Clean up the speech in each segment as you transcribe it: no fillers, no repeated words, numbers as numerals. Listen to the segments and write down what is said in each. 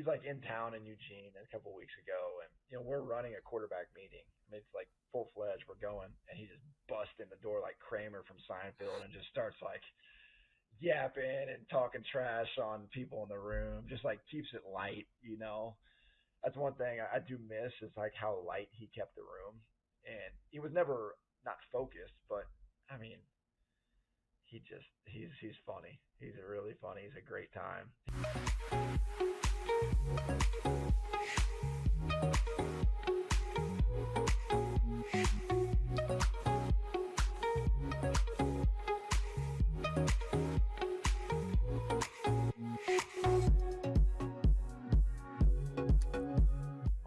like in town in Eugene a couple weeks ago, and we're running a quarterback meeting. I mean, it's like full fledged. We're going, and he just busts in the door like Kramer from Seinfeld and just starts like yapping and talking trash on people in the room. Just like keeps it light. That's one thing I do miss is like how light he kept the room, and he was never not focused, but I mean, he's funny. He's really funny. He's a great time.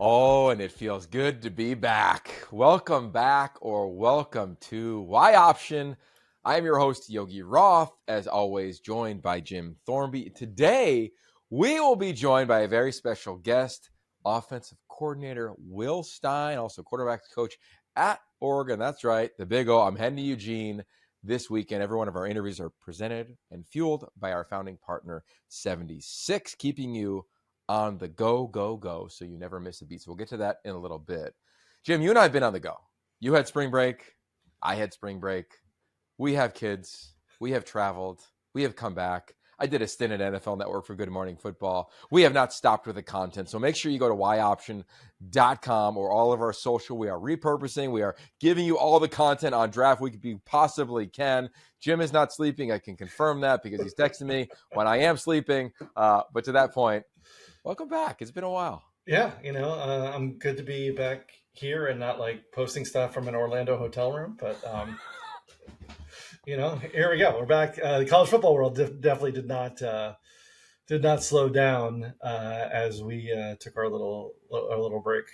Oh, and it feels good to be back. Welcome back or welcome to Y Option. I am your host, Yogi Roth, as always, joined by Jim Thornby. Today, we will be joined by a very special guest, offensive coordinator Will Stein, also quarterback coach at Oregon. That's right, the Big O. I'm heading to Eugene this weekend. Every one of our interviews are presented and fueled by our founding partner, 76, keeping you on the go, so you never miss a beat. So we'll get to that in a little bit. Jim, you and I have been on the go. You had spring break. I had spring break. We have kids. We have traveled. We have come back. I did a stint at NFL Network for Good Morning Football. We have not stopped with the content. So make sure you go to yoption.com or all of our social. We are repurposing. We are giving you all the content on draft week we possibly can. Jim is not sleeping. I can confirm that because he's texting me when I am sleeping. But to that point, welcome back. It's been a while. Yeah, I'm good to be back here and not like posting stuff from an Orlando hotel room. But, here we go. We're back. The college football world definitely did not slow down as we took our little break.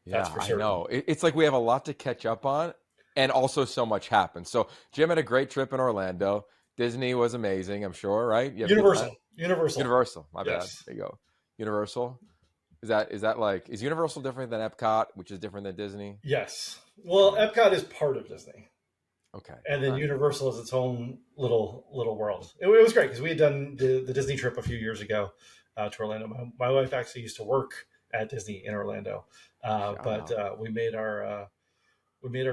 That's for certain. I know. It's like we have a lot to catch up on, and also so much happened. So Jim had a great trip in Orlando. Disney was amazing, I'm sure, right? Universal. My bad. There you go. Universal. Is Universal different than Epcot, which is different than Disney? Yes. Well, Epcot is part of Disney. Okay. And then Universal is its own little world. It was great because we had done the Disney trip a few years ago to Orlando. My wife actually used to work at Disney in Orlando, but we made our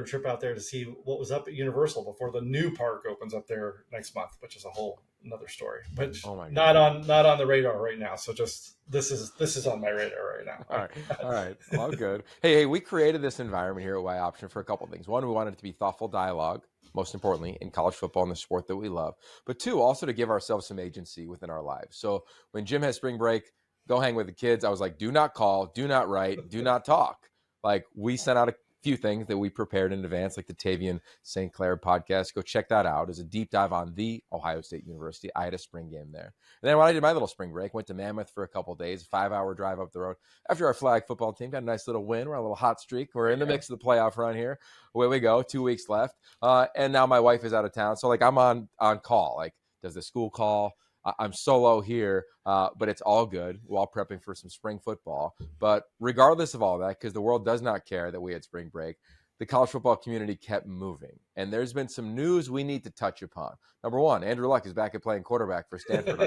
trip out there to see what was up at Universal before the new park opens up there next month, which is a whole another story. But not on the radar right now. So just this is on my radar right now. All right. Well, good. Hey, we created this environment here at Y Option for a couple of things. One, we wanted it to be thoughtful dialogue, most importantly, in college football and the sport that we love. But two, also to give ourselves some agency within our lives. So when Jim has spring break, go hang with the kids. I was like, do not call, do not write, do not talk. Like we sent out a few things that we prepared in advance, like the Tavian St. Clair podcast. Go check that out. It's a deep dive on the Ohio State University. I had a spring game there. And then when I did my little spring break, went to Mammoth for a couple of days, 5-hour drive up the road. After our flag football team got a nice little win, we're on a little hot streak. We're in the mix of the playoff run here. Away we go. 2 weeks left. And now my wife is out of town. So like I'm on call. Like, does the school call? I'm solo here, but it's all good while prepping for some spring football. But regardless of all that, because the world does not care that we had spring break, the college football community kept moving. And there's been some news we need to touch upon. Number one, Andrew Luck is back at playing quarterback for Stanford,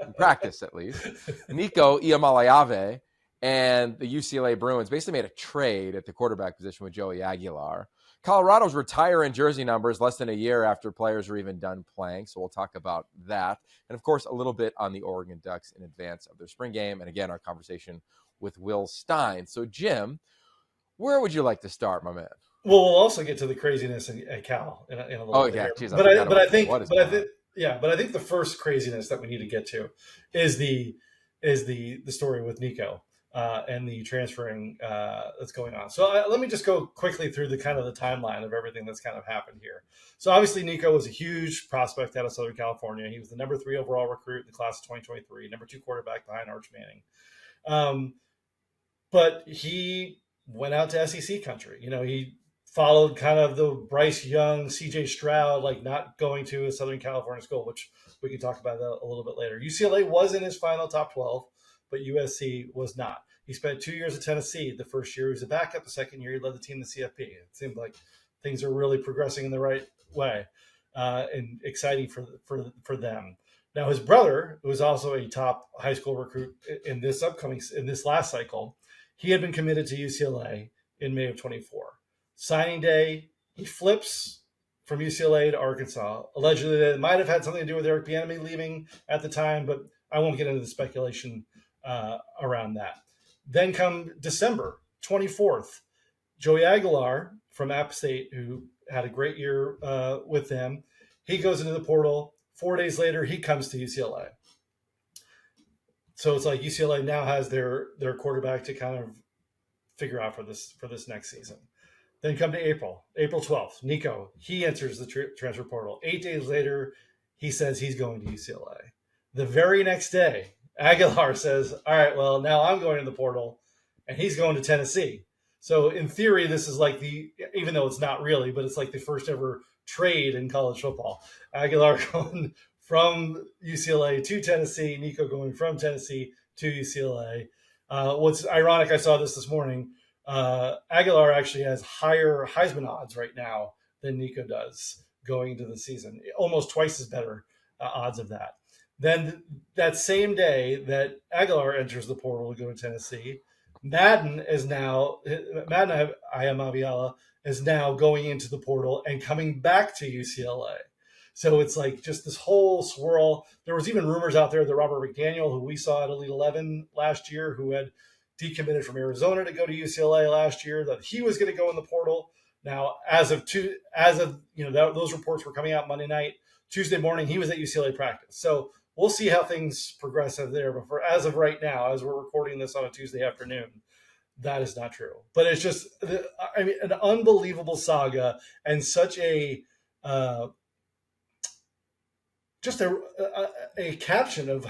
in practice at least. Nico Iamaleava and the UCLA Bruins basically made a trade at the quarterback position with Joey Aguilar. Colorado's retiring jersey numbers less than a year after players are even done playing. So we'll talk about that. And, of course, a little bit on the Oregon Ducks in advance of their spring game. And, again, our conversation with Will Stein. So, Jim, where would you like to start, my man? Well, we'll also get to the craziness at Cal in a little bit. Geez, but I think the first craziness that we need to get to is the story with Nico. And the transferring that's going on. So let me just go quickly through the timeline of everything that's kind of happened here. So obviously Nico was a huge prospect out of Southern California. He was the number 3 overall recruit in the class of 2023, number 2 quarterback behind Arch Manning. But he went out to SEC country. He followed kind of the Bryce Young, CJ Stroud, like not going to a Southern California school, which we can talk about that a little bit later. UCLA was in his final top 12. But USC was not. He spent 2 years at Tennessee. The first year he was a backup. The second year he led the team to CFP. It seemed like things are really progressing in the right way and exciting for them. Now his brother, who was also a top high school recruit in this last cycle, he had been committed to UCLA in May of 24. Signing day, he flips from UCLA to Arkansas. Allegedly, that might have had something to do with Eric Bieniemy leaving at the time, but I won't get into the speculation around that. Then come December 24th, Joey Aguilar from App State, who had a great year with them, he goes into the portal. 4 days later, he comes to UCLA. So it's like UCLA now has their quarterback to kind of figure out for this next season. Then come to April 12th, Nico, he enters the transfer portal. 8 days later, he says he's going to UCLA. The very next day, Aguilar says, all right, well, now I'm going to the portal, and he's going to Tennessee. So in theory, this is like even though it's not really, but it's like the first ever trade in college football. Aguilar going from UCLA to Tennessee, Nico going from Tennessee to UCLA. What's ironic, I saw this morning, Aguilar actually has higher Heisman odds right now than Nico does going into the season, almost twice as better odds of that. Then that same day that Aguilar enters the portal to go to Tennessee, Madden Ayamabiala is now going into the portal and coming back to UCLA. So it's like just this whole swirl. There was even rumors out there that Robert McDaniel, who we saw at Elite 11 last year, who had decommitted from Arizona to go to UCLA last year, that he was going to go in the portal. Now, as of those reports were coming out Monday night. Tuesday morning, he was at UCLA practice. So we'll see how things progress out there. But as of right now, as we're recording this on a Tuesday afternoon, that is not true. But it's just, an unbelievable saga and such a caption of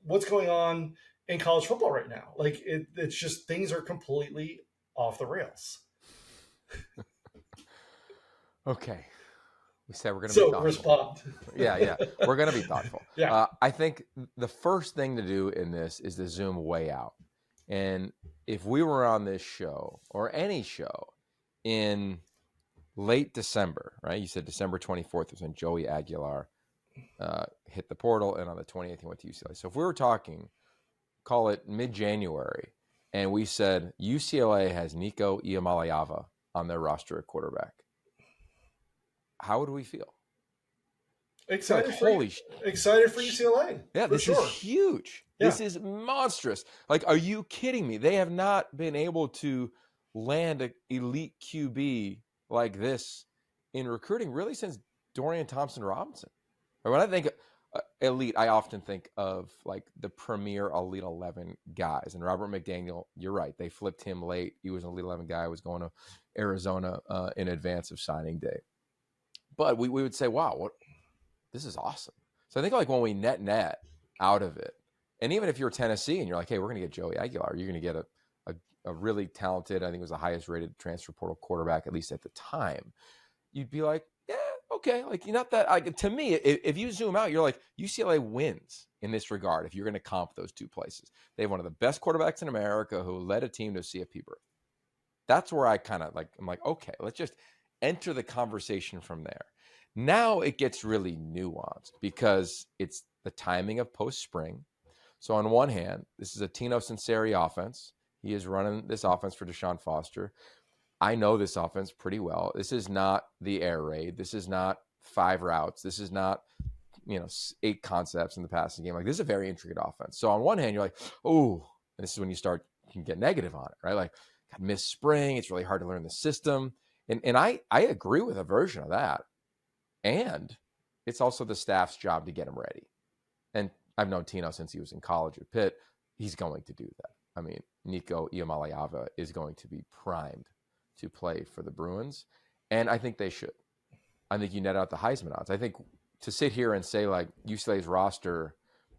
what's going on in college football right now. Like it's just things are completely off the rails. Okay. We said we're going to be thoughtful. Respond. Yeah. We're going to be thoughtful. Yeah. I think the first thing to do in this is to zoom way out. And if we were on this show or any show in late December, right? You said December 24th was when Joey Aguilar hit the portal, and on the 20th he went to UCLA. So if we were talking, call it mid-January, and we said UCLA has Nico Iamaleava on their roster at quarterback, how would we feel? Excited for UCLA. Yeah, this is huge. Yeah. This is monstrous. Like, are you kidding me? They have not been able to land an elite QB like this in recruiting really since Dorian Thompson-Robinson. Or when I think elite, I often think of like the premier Elite 11 guys. And Robert McDaniel, you're right. They flipped him late. He was an Elite 11 guy. Was going to Arizona in advance of signing day. But we would say, wow, this is awesome. So I think like when we net out of it, and even if you're Tennessee and you're like, hey, we're going to get Joey Aguilar, you're going to get a really talented, I think it was the highest rated transfer portal quarterback, at least at the time, you'd be like, yeah, okay. Like, you're not that, to me, if you zoom out, you're like, UCLA wins in this regard if you're going to comp those two places. They have one of the best quarterbacks in America who led a team to a CFP berth. That's where I kind of like, I'm like, okay, let's just enter the conversation from there. Now it gets really nuanced because it's the timing of post-spring. So on one hand, this is a Tino Sinceri offense. He is running this offense for Deshaun Foster. I know this offense pretty well. This is not the air raid. This is not 5 routes. This is not, 8 concepts in the passing game. Like, this is a very intricate offense. So on one hand, you're like, oh, and this is when you can get negative on it, right? Like, got missed spring. It's really hard to learn the system. And I agree with a version of that. And it's also the staff's job to get him ready. And I've known Tino since he was in college at Pitt. He's going to do that. I mean, Nico Iamaleava is going to be primed to play for the Bruins. And I think they should. I think you net out the Heisman odds. I think to sit here and say, like, UCLA's roster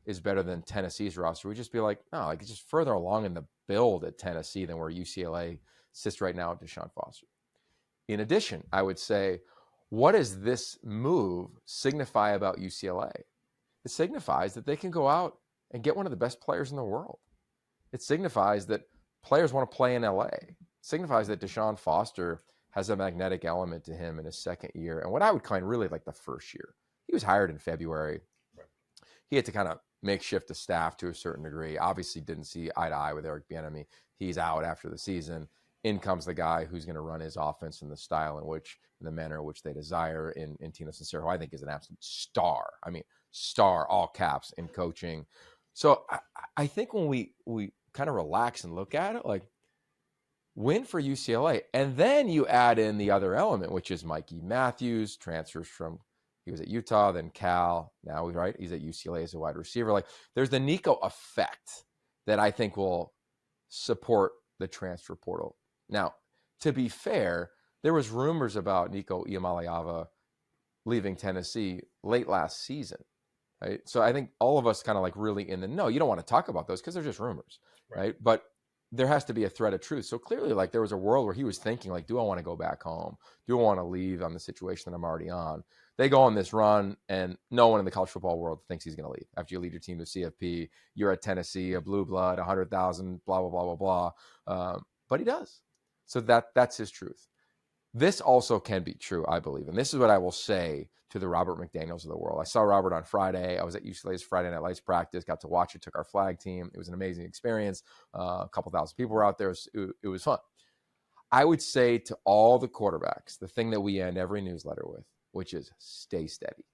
is better than Tennessee's roster, we just be like, no, like, it's just further along in the build at Tennessee than where UCLA sits right now at Deshaun Foster. In addition, I would say, what does this move signify about UCLA? It signifies that they can go out and get one of the best players in the world. It signifies that players want to play in LA. It signifies that Deshaun Foster has a magnetic element to him in his second year. And what I would claim really like the first year. He was hired in February. he had to kind of makeshift the staff to a certain degree. Obviously didn't see eye to eye with Eric Bieniemy. He's out after the season. In comes the guy who's going to run his offense in the style in the manner in which they desire in Tino Sincero, who I think is an absolute star. I mean, star, all caps, in coaching. So I think when we kind of relax and look at it, like, win for UCLA. And then you add in the other element, which is Mikey Matthews, transfers from, he was at Utah, then Cal. Now he's at UCLA as a wide receiver. Like, there's the Nico effect that I think will support the transfer portal. Now, to be fair, there was rumors about Nico Iamaleava leaving Tennessee late last season, right? So I think all of us kind of like really in the know. You don't want to talk about those because they're just rumors, right? But there has to be a thread of truth. So clearly, like, there was a world where he was thinking, like, do I want to go back home? Do I want to leave on the situation that I'm already on? They go on this run, and no one in the college football world thinks he's going to leave. After you lead your team to CFP, you're at Tennessee, a blue blood, 100,000, blah, blah, blah, blah, blah. But he does. So that's his truth. This also can be true, I believe. And this is what I will say to the Robert McDaniels of the world. I saw Robert on Friday. I was at UCLA's Friday Night Lights practice, got to watch it, took our flag team. It was an amazing experience. A couple thousand people were out there. It was fun. I would say to all the quarterbacks, the thing that we end every newsletter with, which is stay steady.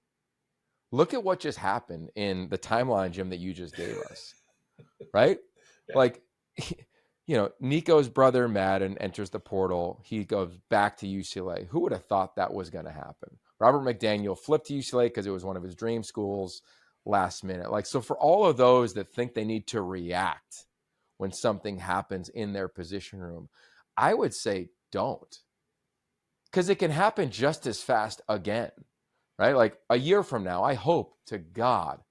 Look at what just happened in the timeline, Jim, that you just gave us, right? Yeah. Like, Nico's brother, Madden, enters the portal. He goes back to UCLA. Who would have thought that was going to happen? Robert McDaniel flipped to UCLA because it was one of his dream schools last minute. Like, so for all of those that think they need to react when something happens in their position room, I would say don't. Because it can happen just as fast again, right? Like, a year from now, I hope to God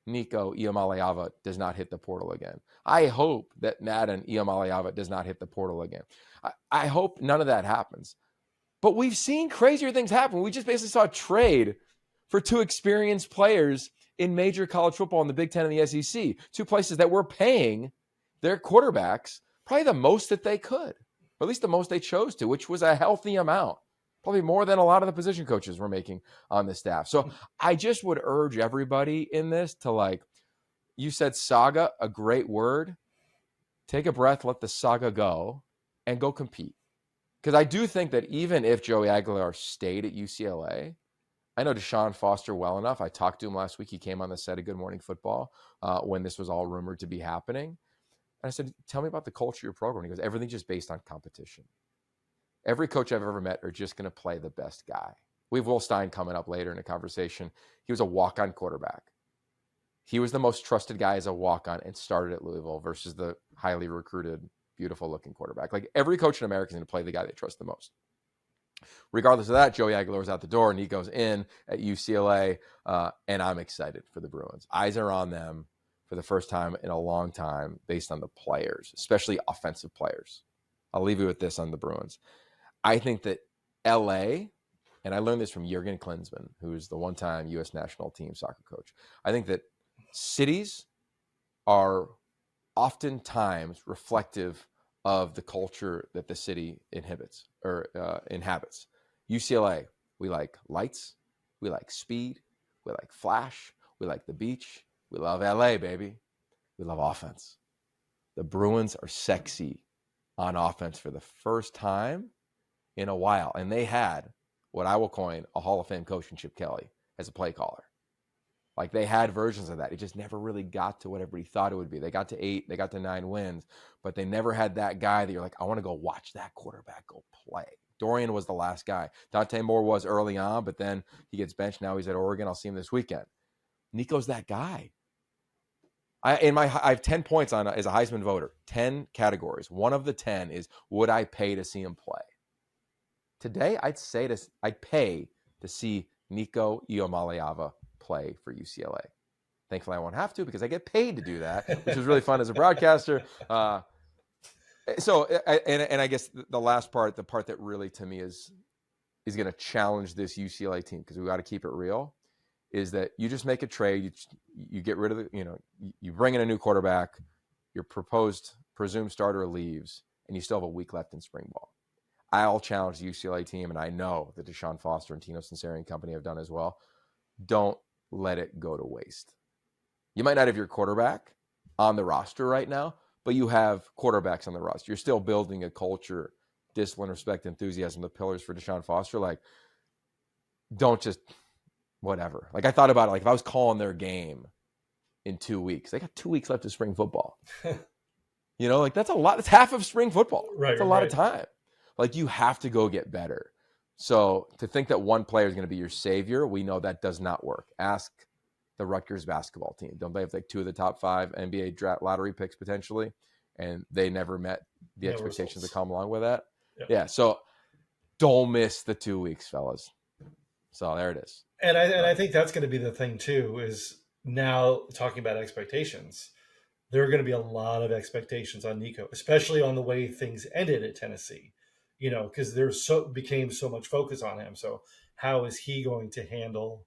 Nico Iamaleava does not hit the portal again. I hope that Madden Iamaleava does not hit the portal again. I hope none of that happens. But we've seen crazier things happen. We just basically saw a trade for two experienced players in major college football in the Big Ten and the SEC, two places that were paying their quarterbacks probably the most that they could, or at least the most they chose to, which was a healthy amount. Probably more than a lot of the position coaches were making on the staff. So I just would urge everybody in this to, like, you said saga, a great word. Take a breath, let the saga go, and go compete. Because I do think that even if Joey Aguilar stayed at UCLA, I know Deshaun Foster well enough. I talked to him last week. He came on the set of Good Morning Football when this was all rumored to be happening. And I said, tell me about the culture of your program. He goes, everything's just based on competition. Every coach I've ever met are just going to play the best guy. We have Will Stein coming up later in a conversation. He was a walk-on quarterback. He was the most trusted guy as a walk-on and started at Louisville versus the highly recruited, beautiful-looking quarterback. Like, every coach in America is going to play the guy they trust the most. Regardless of that, Joey Aguilar was out the door, and he goes in at UCLA, and I'm excited for the Bruins. Eyes are on them for the first time in a long time based on the players, especially offensive players. I'll leave you with this on the Bruins. I think that LA, and I learned this from Jurgen Klinsmann, who's the one-time U.S. national team soccer coach. I think that cities are oftentimes reflective of the culture that the city inhabits. UCLA, we like lights, we like speed, we like flash, we like the beach. We love LA, baby. We love offense. The Bruins are sexy on offense for the first time in a while. And they had what I will coin a Hall of Fame coach in Chip Kelly as a play caller. Like, they had versions of that. It just never really got to what everybody thought it would be. They got to 8, they got to 9 wins, but they never had that guy that you're like, I want to go watch that quarterback go play. Dorian was the last guy. Dante Moore was early on, but then he gets benched. Now he's at Oregon. I'll see him this weekend. Nico's that guy. I have 10 points on as a Heisman voter, 10 categories. One of the 10 is, would I pay to see him play? Today, I'd pay to see Nico Iamaleava play for UCLA. Thankfully, I won't have to because I get paid to do that, which is really fun as a broadcaster. I guess the last part, the part that really to me is going to challenge this UCLA team, because we got to keep it real, is that you just make a trade, you get rid of you bring in a new quarterback, your presumed starter leaves, and you still have a week left in spring ball. I'll challenge the UCLA team, and I know that Deshaun Foster and Tino Sincero and company have done as well. Don't let it go to waste. You might not have your quarterback on the roster right now, but you have quarterbacks on the roster. You're still building a culture, discipline, respect, enthusiasm, the pillars for Deshaun Foster. Like, don't just whatever. Like, I thought about it. Like, if I was calling their game in 2 weeks, they got 2 weeks left of spring football. Like, that's a lot. That's half of spring football. Right. It's a lot of time. Like, you have to go get better. So to think that one player is going to be your savior, we know that does not work. Ask the Rutgers basketball team. Don't they have like 2 of the top 5 NBA draft lottery picks potentially? And they never met the expectations that come along with that. Yep. Yeah. So don't miss the 2 weeks, fellas. So there it is. And I think that's going to be the thing too, is now talking about expectations. There are going to be a lot of expectations on Nico, especially on the way things ended at Tennessee, because there's became so much focus on him. So how is he going to handle,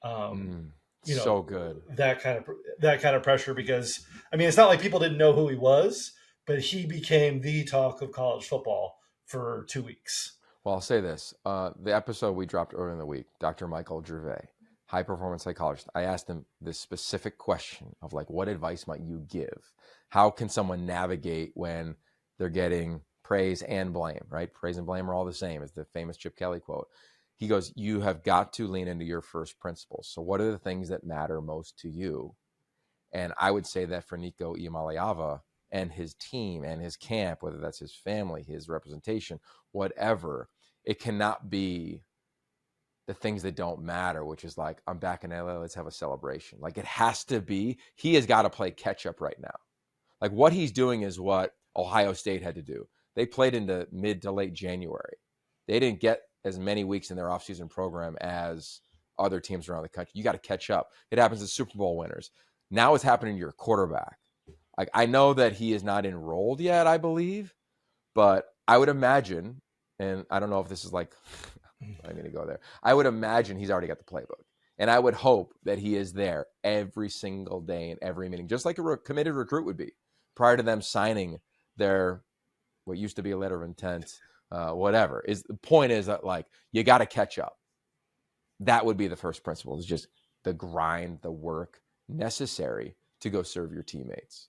so good, that kind of pressure? Because I mean, it's not like people didn't know who he was, but he became the talk of college football for 2 weeks. Well, I'll say this: the episode we dropped earlier in the week, Dr. Michael Gervais, high performance psychologist, I asked him this specific question of like, what advice might you give? How can someone navigate when they're getting praise and blame, right? Praise and blame are all the same, is the famous Chip Kelly quote. He goes, you have got to lean into your first principles. So what are the things that matter most to you? And I would say that for Nico Iamaleava and his team and his camp, whether that's his family, his representation, whatever, it cannot be the things that don't matter, which is like, I'm back in LA, let's have a celebration. Like, it has to be, he has got to play catch up right now. Like, what he's doing is what Ohio State had to do. They played into mid to late January. They didn't get as many weeks in their offseason program as other teams around the country. You got to catch up. It happens to Super Bowl winners. Now it's happening to your quarterback. Like, I know that he is not enrolled yet, I believe, but I would imagine, and I don't know if this is like, I'm going to go there. I would imagine he's already got the playbook. And I would hope that he is there every single day in every meeting, just like a committed recruit would be prior to them signing their, what used to be a letter of intent, whatever. Is the point is that, like, you got to catch up. That would be the first principle, is just the grind, the work necessary to go serve your teammates.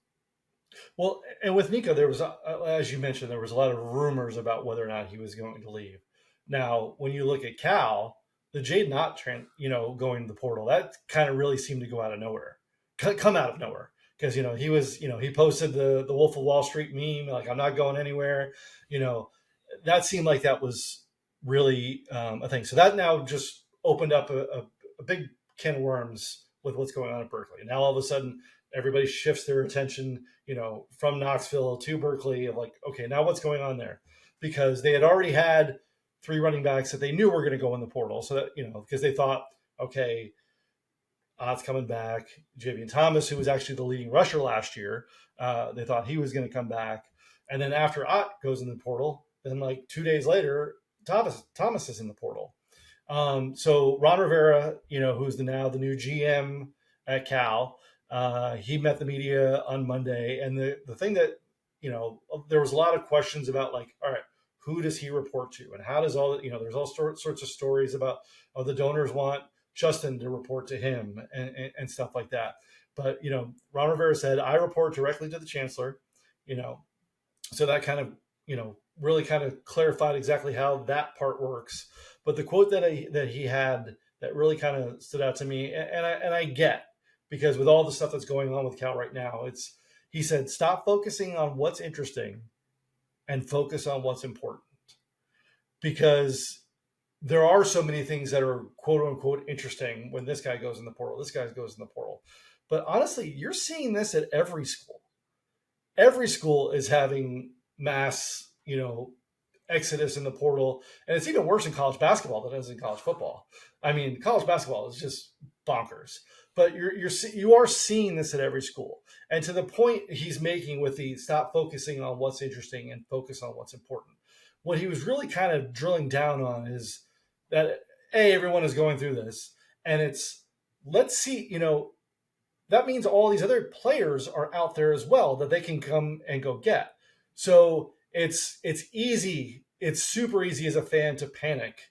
Well, and with Nico, there was, as you mentioned, there was a lot of rumors about whether or not he was going to leave. Now, when you look at Cal, the Jade Knott going to the portal, that kind of really seemed to go out of nowhere, come out of nowhere. Because, he was, he posted the Wolf of Wall Street meme, like, I'm not going anywhere. That seemed like that was really a thing. So that now just opened up a big can of worms with what's going on at Berkeley. And now all of a sudden, everybody shifts their attention, from Knoxville to Berkeley, of like, okay, now what's going on there? Because they had already had 3 running backs that they knew were going to go in the portal. So that, because they thought, okay, Ott's coming back. Javian Thomas, who was actually the leading rusher last year, they thought he was going to come back. And then after Ott goes in the portal, then like 2 days later, Thomas is in the portal. So Ron Rivera, who's now the new GM at Cal, he met the media on Monday. And the thing that, there was a lot of questions about, like, all right, who does he report to? And how does there's all sorts of stories about, the donors want Justin to report to him and stuff like that. But, Ron Rivera said, I report directly to the chancellor, so that kind of, really kind of clarified exactly how that part works. But the quote that he had that really kind of stood out to me, and I get, because with all the stuff that's going on with Cal right now, he said, stop focusing on what's interesting and focus on what's important. Because there are so many things that are quote unquote interesting when this guy goes in the portal, this guy goes in the portal. But honestly, you're seeing this at every school. Every school is having mass, exodus in the portal. And it's even worse in college basketball than it is in college football. I mean, college basketball is just bonkers. But you are seeing this at every school. And to the point he's making with the stop focusing on what's interesting and focus on what's important, what he was really kind of drilling down on is that, everyone is going through this. And it's, let's see, that means all these other players are out there as well that they can come and go get. So it's easy. It's super easy as a fan to panic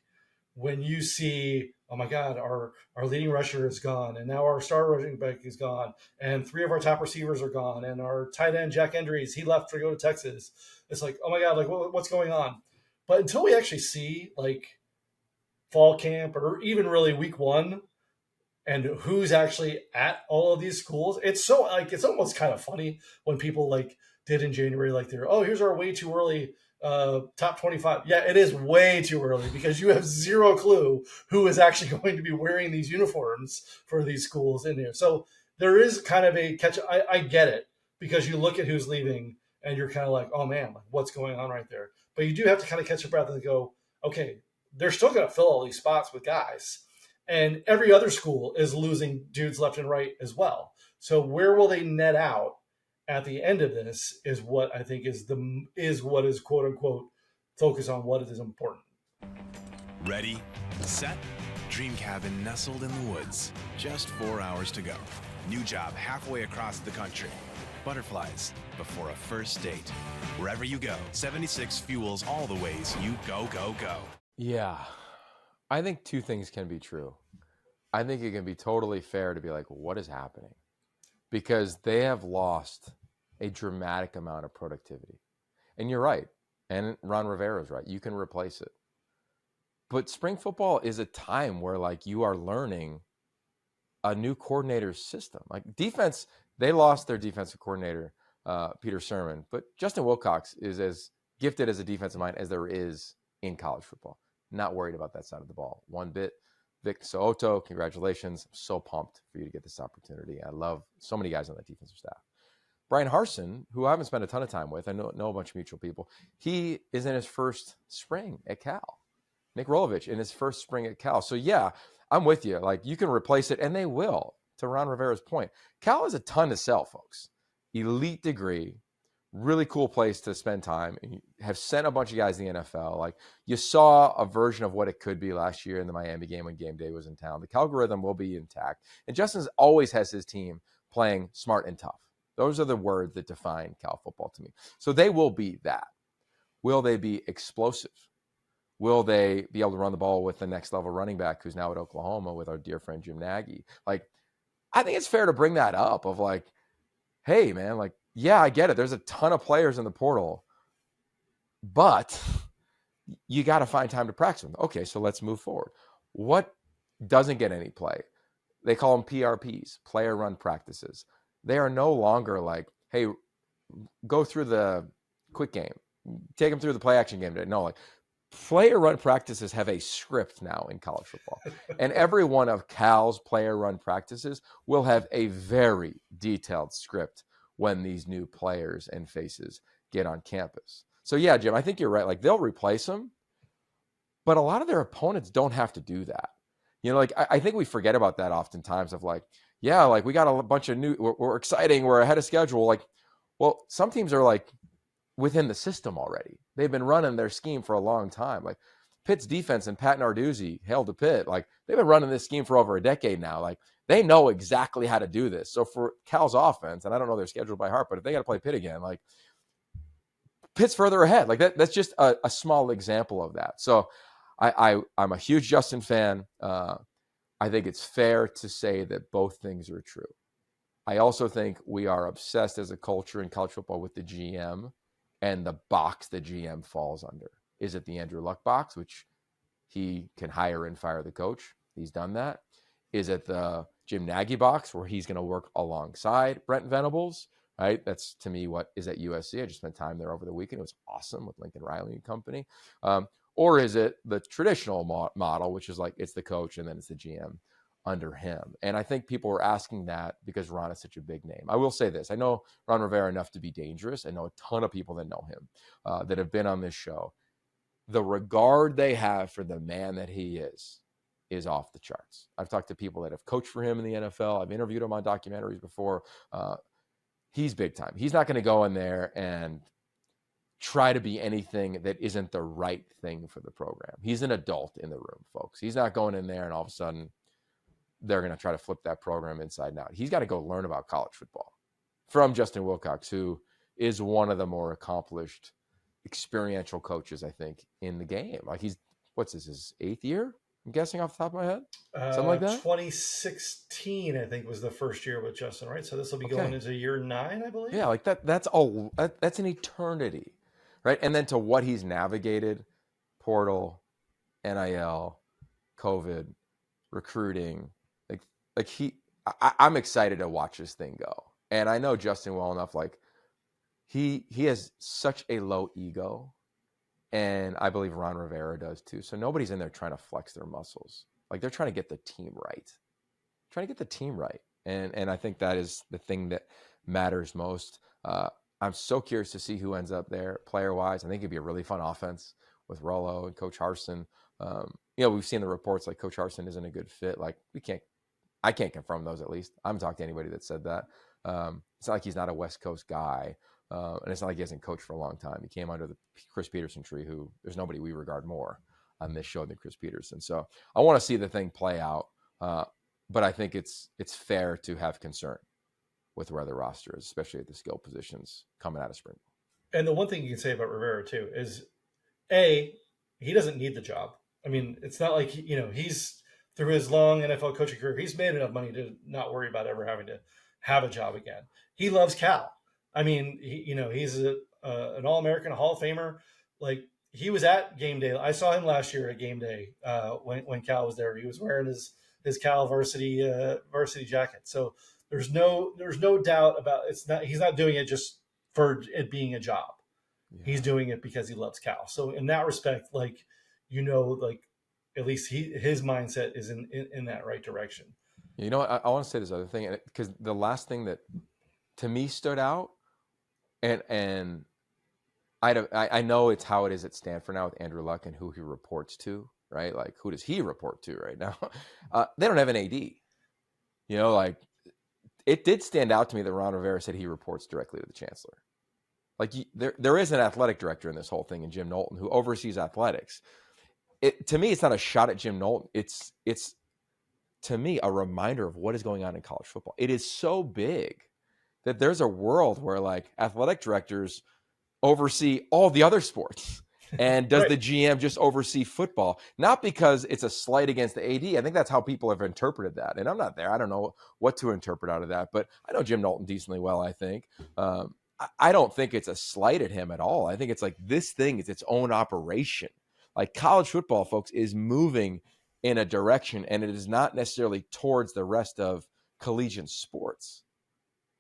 when you see, oh my God, our leading rusher is gone, and now our star running back is gone, and 3 of our top receivers are gone, and our tight end Jack Endries, he left to go to Texas. It's like, oh my God, like what's going on? But until we actually see like fall camp or even really week 1 and who's actually at all of these schools, it's so like it's almost kind of funny when people like did in January, like they're, oh, here's our way too early top 25. Yeah, it is way too early because you have zero clue who is actually going to be wearing these uniforms for these schools in here. So there is kind of a catch. I get it, because you look at who's leaving and you're kind of like, oh man, like, what's going on right there? But you do have to kind of catch your breath and go, okay, they're still going to fill all these spots with guys. And every other school is losing dudes left and right as well. So where will they net out at the end of this is what I think is what is quote unquote focus on what is important. Ready, set, dream cabin nestled in the woods. Just 4 hours to go. New job halfway across the country. Butterflies before a first date. Wherever you go, 76 fuels all the ways you go, go, go. Yeah. I think 2 things can be true. I think it can be totally fair to be like, what is happening? Because they have lost a dramatic amount of productivity. And you're right. And Ron Rivera's right. You can replace it. But spring football is a time where like you are learning a new coordinator's system. Like defense, they lost their defensive coordinator, Peter Sermon. But Justin Wilcox is as gifted as a defensive mind as there is in college football. Not worried about that side of the ball one bit. Vic So'oto, congratulations. I'm so pumped for you to get this opportunity. I love so many guys on that defensive staff. Brian Harsin, who I haven't spent a ton of time with, I know a bunch of mutual people, he is in his first spring at Cal. Nick Rolovich in his first spring at Cal. So yeah, I'm with you. Like you can replace it, and they will, to Ron Rivera's point. Cal has a ton to sell, folks. Elite degree, really cool place to spend time, and you have sent a bunch of guys to the NFL. Like you saw a version of what it could be last year in the Miami game when game day was in town. The Calgorithm will be intact. And Justin always has his team playing smart and tough. Those are the words that define Cal football to me. So they will be that. Will they be explosive? Will they be able to run the ball with the next level running back who's now at Oklahoma with our dear friend Jim Nagy? Like, I think it's fair to bring that up of like, hey, man, like, yeah, I get it. There's a ton of players in the portal, but you got to find time to practice them. Okay, so let's move forward. What doesn't get any play? They call them PRPs, player run practices. They are no longer like, hey, go through the quick game, take them through the play action game. No, like player run practices have a script now in college football. And every one of Cal's player run practices will have a very detailed script when these new players and faces get on campus. So yeah, Jim, I think you're right. Like they'll replace them, but a lot of their opponents don't have to do that. You know, like I think we forget about that oftentimes of like, yeah, like we got a bunch of new, we're exciting, we're ahead of schedule. Like, well, some teams are like within the system already. They've been running their scheme for a long time. Like Pitt's defense and Pat Narduzzi, hail to Pitt, like they've been running this scheme for over a decade now. Like they know exactly how to do this. So for Cal's offense, and I don't know their schedule by heart, but if they got to play Pitt again, like Pitt's further ahead. Like that's just a small example of that. So I'm a huge Justin fan. I think it's fair to say that both things are true. I also think we are obsessed as a culture in college football with the GM and the box the GM falls under. Is it the Andrew Luck box, which he can hire and fire the coach? He's done that. Is it the Jim Nagy box where he's going to work alongside Brent Venables? Right? That's to me what is at USC. I just spent time there over the weekend. It was awesome with Lincoln Riley and company. Or is it the traditional model, which is like it's the coach and then it's the GM under him? And I think people are asking that because Ron is such a big name. I will say this. I know Ron Rivera enough to be dangerous. I know a ton of people that know him that have been on this show. The regard they have for the man that he is off the charts. I've talked to people that have coached for him in the NFL. I've interviewed him on documentaries before. He's big time. He's not going to go in there and try to be anything that isn't the right thing for the program. He's an adult in the room, folks. He's not going in there and all of a sudden they're going to try to flip that program inside and out. He's got to go learn about college football from Justin Wilcox, who is one of the more accomplished experiential coaches, I think, in the game. Like his 8th year I'm guessing off the top of my head. Something like that? 2016, I think, was the first year with Justin, right? So this will be going into year 9, I believe. Yeah, like that's an eternity, right? And then to what he's navigated, portal, NIL, COVID, recruiting, I'm excited to watch this thing go. And I know Justin well enough, like he has such a low ego, and I believe Ron Rivera does too. So nobody's in there trying to flex their muscles. Like they're trying to get the team right. And I think that is the thing that matters most. I'm so curious to see who ends up there player-wise. I think it'd be a really fun offense with Rollo and Coach Harsin. We've seen the reports like Coach Harsin isn't a good fit. Like I can't confirm those at least. I haven't talked to anybody that said that. It's not like he's not a West Coast guy. And it's not like he hasn't coached for a long time. He came under the Chris Peterson tree, who there's nobody we regard more on this show than Chris Peterson. So I want to see the thing play out. But I think it's fair to have concern with where the roster is, especially at the skill positions coming out of spring. And the one thing you can say about Rivera too is, he doesn't need the job. I mean, it's not like he's through his long NFL coaching career, he's made enough money to not worry about ever having to have a job again. He loves Cal. I mean, he's an All-American, a Hall of Famer. Like he was at game day. I saw him last year at game day when Cal was there. He was wearing his Cal varsity jacket. So there's no doubt about he's not doing it just for it being a job. Yeah. He's doing it because he loves Cal. So in that respect, at least his mindset is in that right direction. I want to say this other thing, because the last thing that to me stood out, and I know it's how it is at Stanford now with Andrew Luck and who he reports to, right? Like, who does he report to right now? They don't have an AD. It did stand out to me that Ron Rivera said he reports directly to the chancellor. Like, there is an athletic director in this whole thing, and Jim Knowlton, who oversees athletics. To me, it's not a shot at Jim Knowlton. It's to me a reminder of what is going on in college football. It is so big that there's a world where like athletic directors oversee all the other sports. And does the GM just oversee football? Not because it's a slight against the AD. I think that's how people have interpreted that. And I'm not there. I don't know what to interpret out of that. But I know Jim Knowlton decently well, I think. I don't think it's a slight at him at all. I think it's like this thing is its own operation. Like college football, folks, is moving in a direction, and it is not necessarily towards the rest of collegiate sports.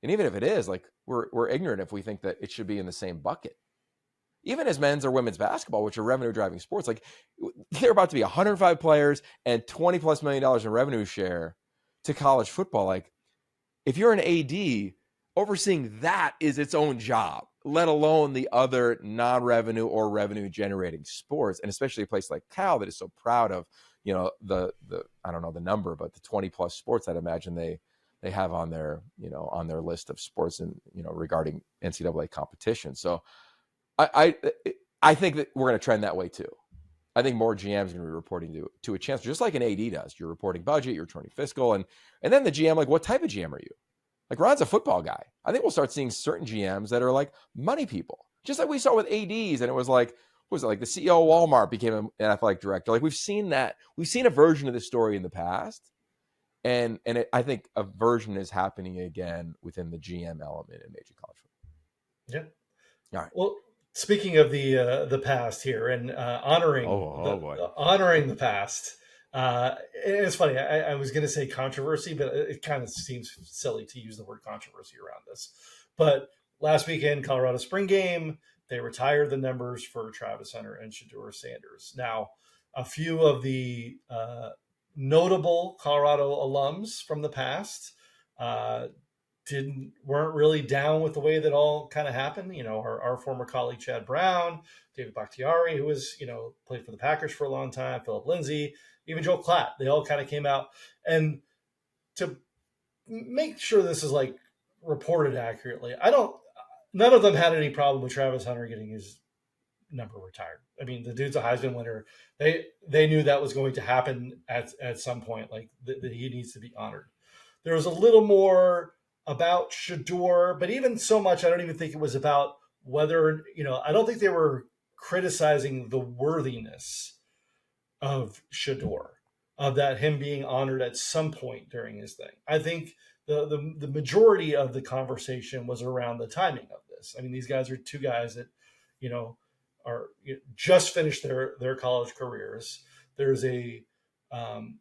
And even if it is, like we're ignorant if we think that it should be in the same bucket. Even as men's or women's basketball, which are revenue-driving sports, like they're about to be 105 players and $20+ million in revenue share to college football. Like if you're an AD, overseeing that is its own job, let alone the other non-revenue or revenue-generating sports, and especially a place like Cal that is so proud of, the I don't know the number, but the 20+ sports I'd imagine they have on their list of sports and regarding NCAA competition. So I think that we're going to trend that way too. I think more GMs are going to be reporting to a chancellor, just like an AD does. You're reporting budget, you're reporting fiscal, and then the GM, like, what type of GM are you? Like, Ron's a football guy. I think we'll start seeing certain GMs that are like money people, just like we saw with ADs. And it was like, what was it, like the CEO of Walmart became an athletic director? Like we've seen that. We've seen a version of this story in the past. And I think a version is happening again within the GM element in major college football. Yeah. All right. Well, speaking of the past here and honoring the past, it's funny. I was going to say controversy, but it kind of seems silly to use the word controversy around this. But last weekend, Colorado spring game, they retired the numbers for Travis Hunter and Shedeur Sanders. Now, a few of the notable Colorado alums from the past weren't really down with the way that all kind of happened. Our former colleague Chad Brown, David Bakhtiari, who was played for the Packers for a long time, Philip Lindsay, even Joe Klatt. They all kind of came out, and to make sure this is like reported accurately, none of them had any problem with Travis Hunter getting his number retired. I mean, the dude's a Heisman winner. They knew that was going to happen at some point, like that he needs to be honored. There was a little more about Shedeur, but even so much, I don't even think it was about whether, I don't think they were criticizing the worthiness of Shedeur. of that him being honored at some point during his thing. I think the majority of the conversation was around the timing of this. I mean, these guys are two guys that, you know, are just finished their college careers. There's a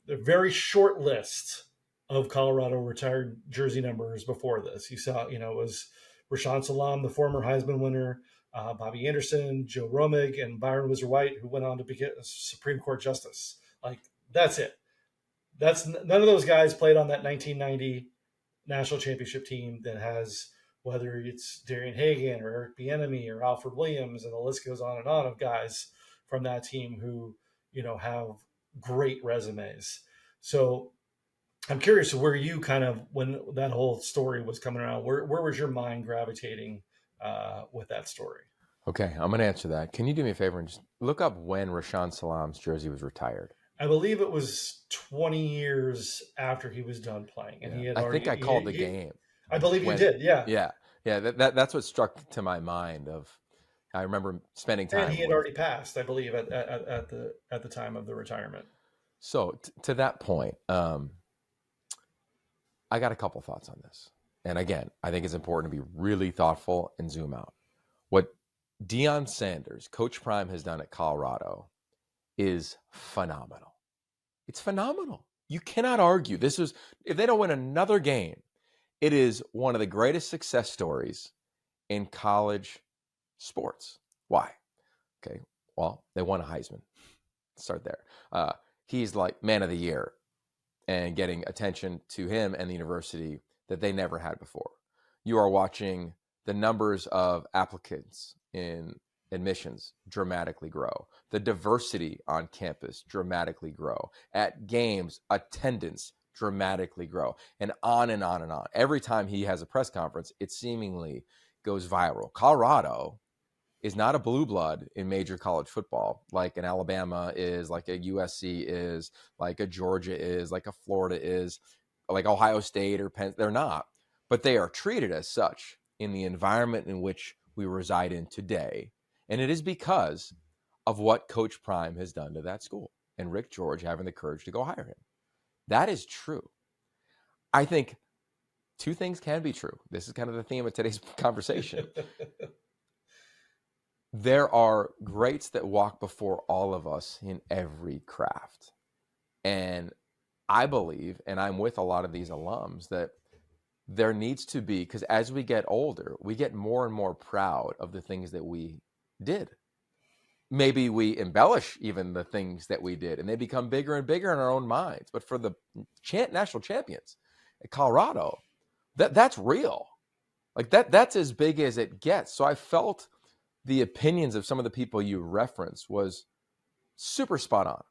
very short list of Colorado retired jersey numbers before this. You saw, you know, it was Rashaan Salam, the former Heisman winner, Bobby Anderson, Joe Romig, and Byron Whizzer-White, who went on to become a Supreme Court justice. Like, that's it. That's none of those guys played on that 1990 national championship team that has, whether it's Darian Hagan or Eric Bieniemy or Alfred Williams, and the list goes on and on of guys from that team who, you know, have great resumes. So I'm curious where you kind of, when that whole story was coming around, where was your mind gravitating with that story? Okay, I'm going to answer that. Can you do me a favor and just look up when Rashaan Salam's jersey was retired? I believe it was 20 years after he was done playing, and he had already. I think I called the game. I believe you did. Yeah. Yeah. That's what struck to my mind. I remember spending time. And he had already passed, I believe, at the time of the retirement. So to that point, I got a couple thoughts on this. And again, I think it's important to be really thoughtful and zoom out. What Deion Sanders, Coach Prime, has done at Colorado is phenomenal. It's phenomenal. You cannot argue. This is, if they don't win another game, it is one of the greatest success stories in college sports. Why? Okay, well, they won a Heisman. Start there. He's like man of the year and getting attention to him and the university that they never had before. You are watching the numbers of applicants in admissions dramatically grow. The diversity on campus dramatically grow. At games, attendance dramatically grow. And on and on and on. Every time he has a press conference, it seemingly goes viral. Colorado is not a blue blood in major college football like an Alabama is, like a USC is, like a Georgia is, like a Florida is, like Ohio State or Penn. They're not. But they are treated as such in the environment in which we reside in today. And it is because of what Coach Prime has done to that school and Rick George having the courage to go hire him. That is true. I think two things can be true. This is kind of the theme of today's conversation. There are greats that walk before all of us in every craft. And I believe, and I'm with a lot of these alums, that there needs to be, because as we get older, we get more and more proud of the things that we did. Maybe we embellish even the things that we did, and they become bigger and bigger in our own minds. But for the national champions at Colorado, that's real. Like that's as big as it gets. So I felt the opinions of some of the people you referenced was super spot on.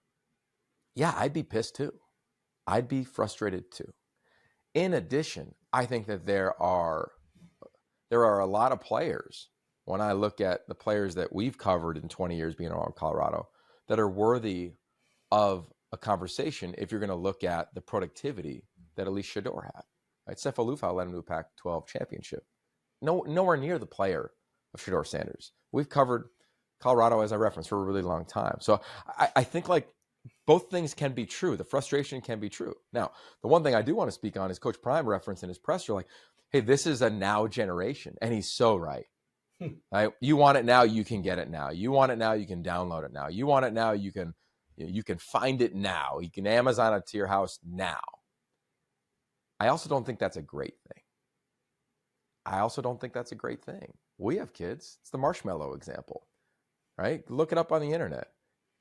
Yeah, I'd be pissed too. I'd be frustrated too. In addition, I think that there are a lot of players, when I look at the players that we've covered in 20 years being around Colorado, that are worthy of a conversation if you're going to look at the productivity that Elise Shador had. Right? Sefo Liufau led him to a Pac-12 championship. Nowhere near the player of Shador Sanders. We've covered Colorado, as I referenced, for a really long time. So I think like both things can be true. The frustration can be true. Now, the one thing I do want to speak on is Coach Prime referenced in his presser, like, hey, this is a now generation. And he's so right. Right? You want it now, you can get it now. You want it now, you can download it now. You want it now, you can find it now. You can Amazon it to your house now. I also don't think that's a great thing. We have kids. It's the marshmallow example, right? Look it up on the internet.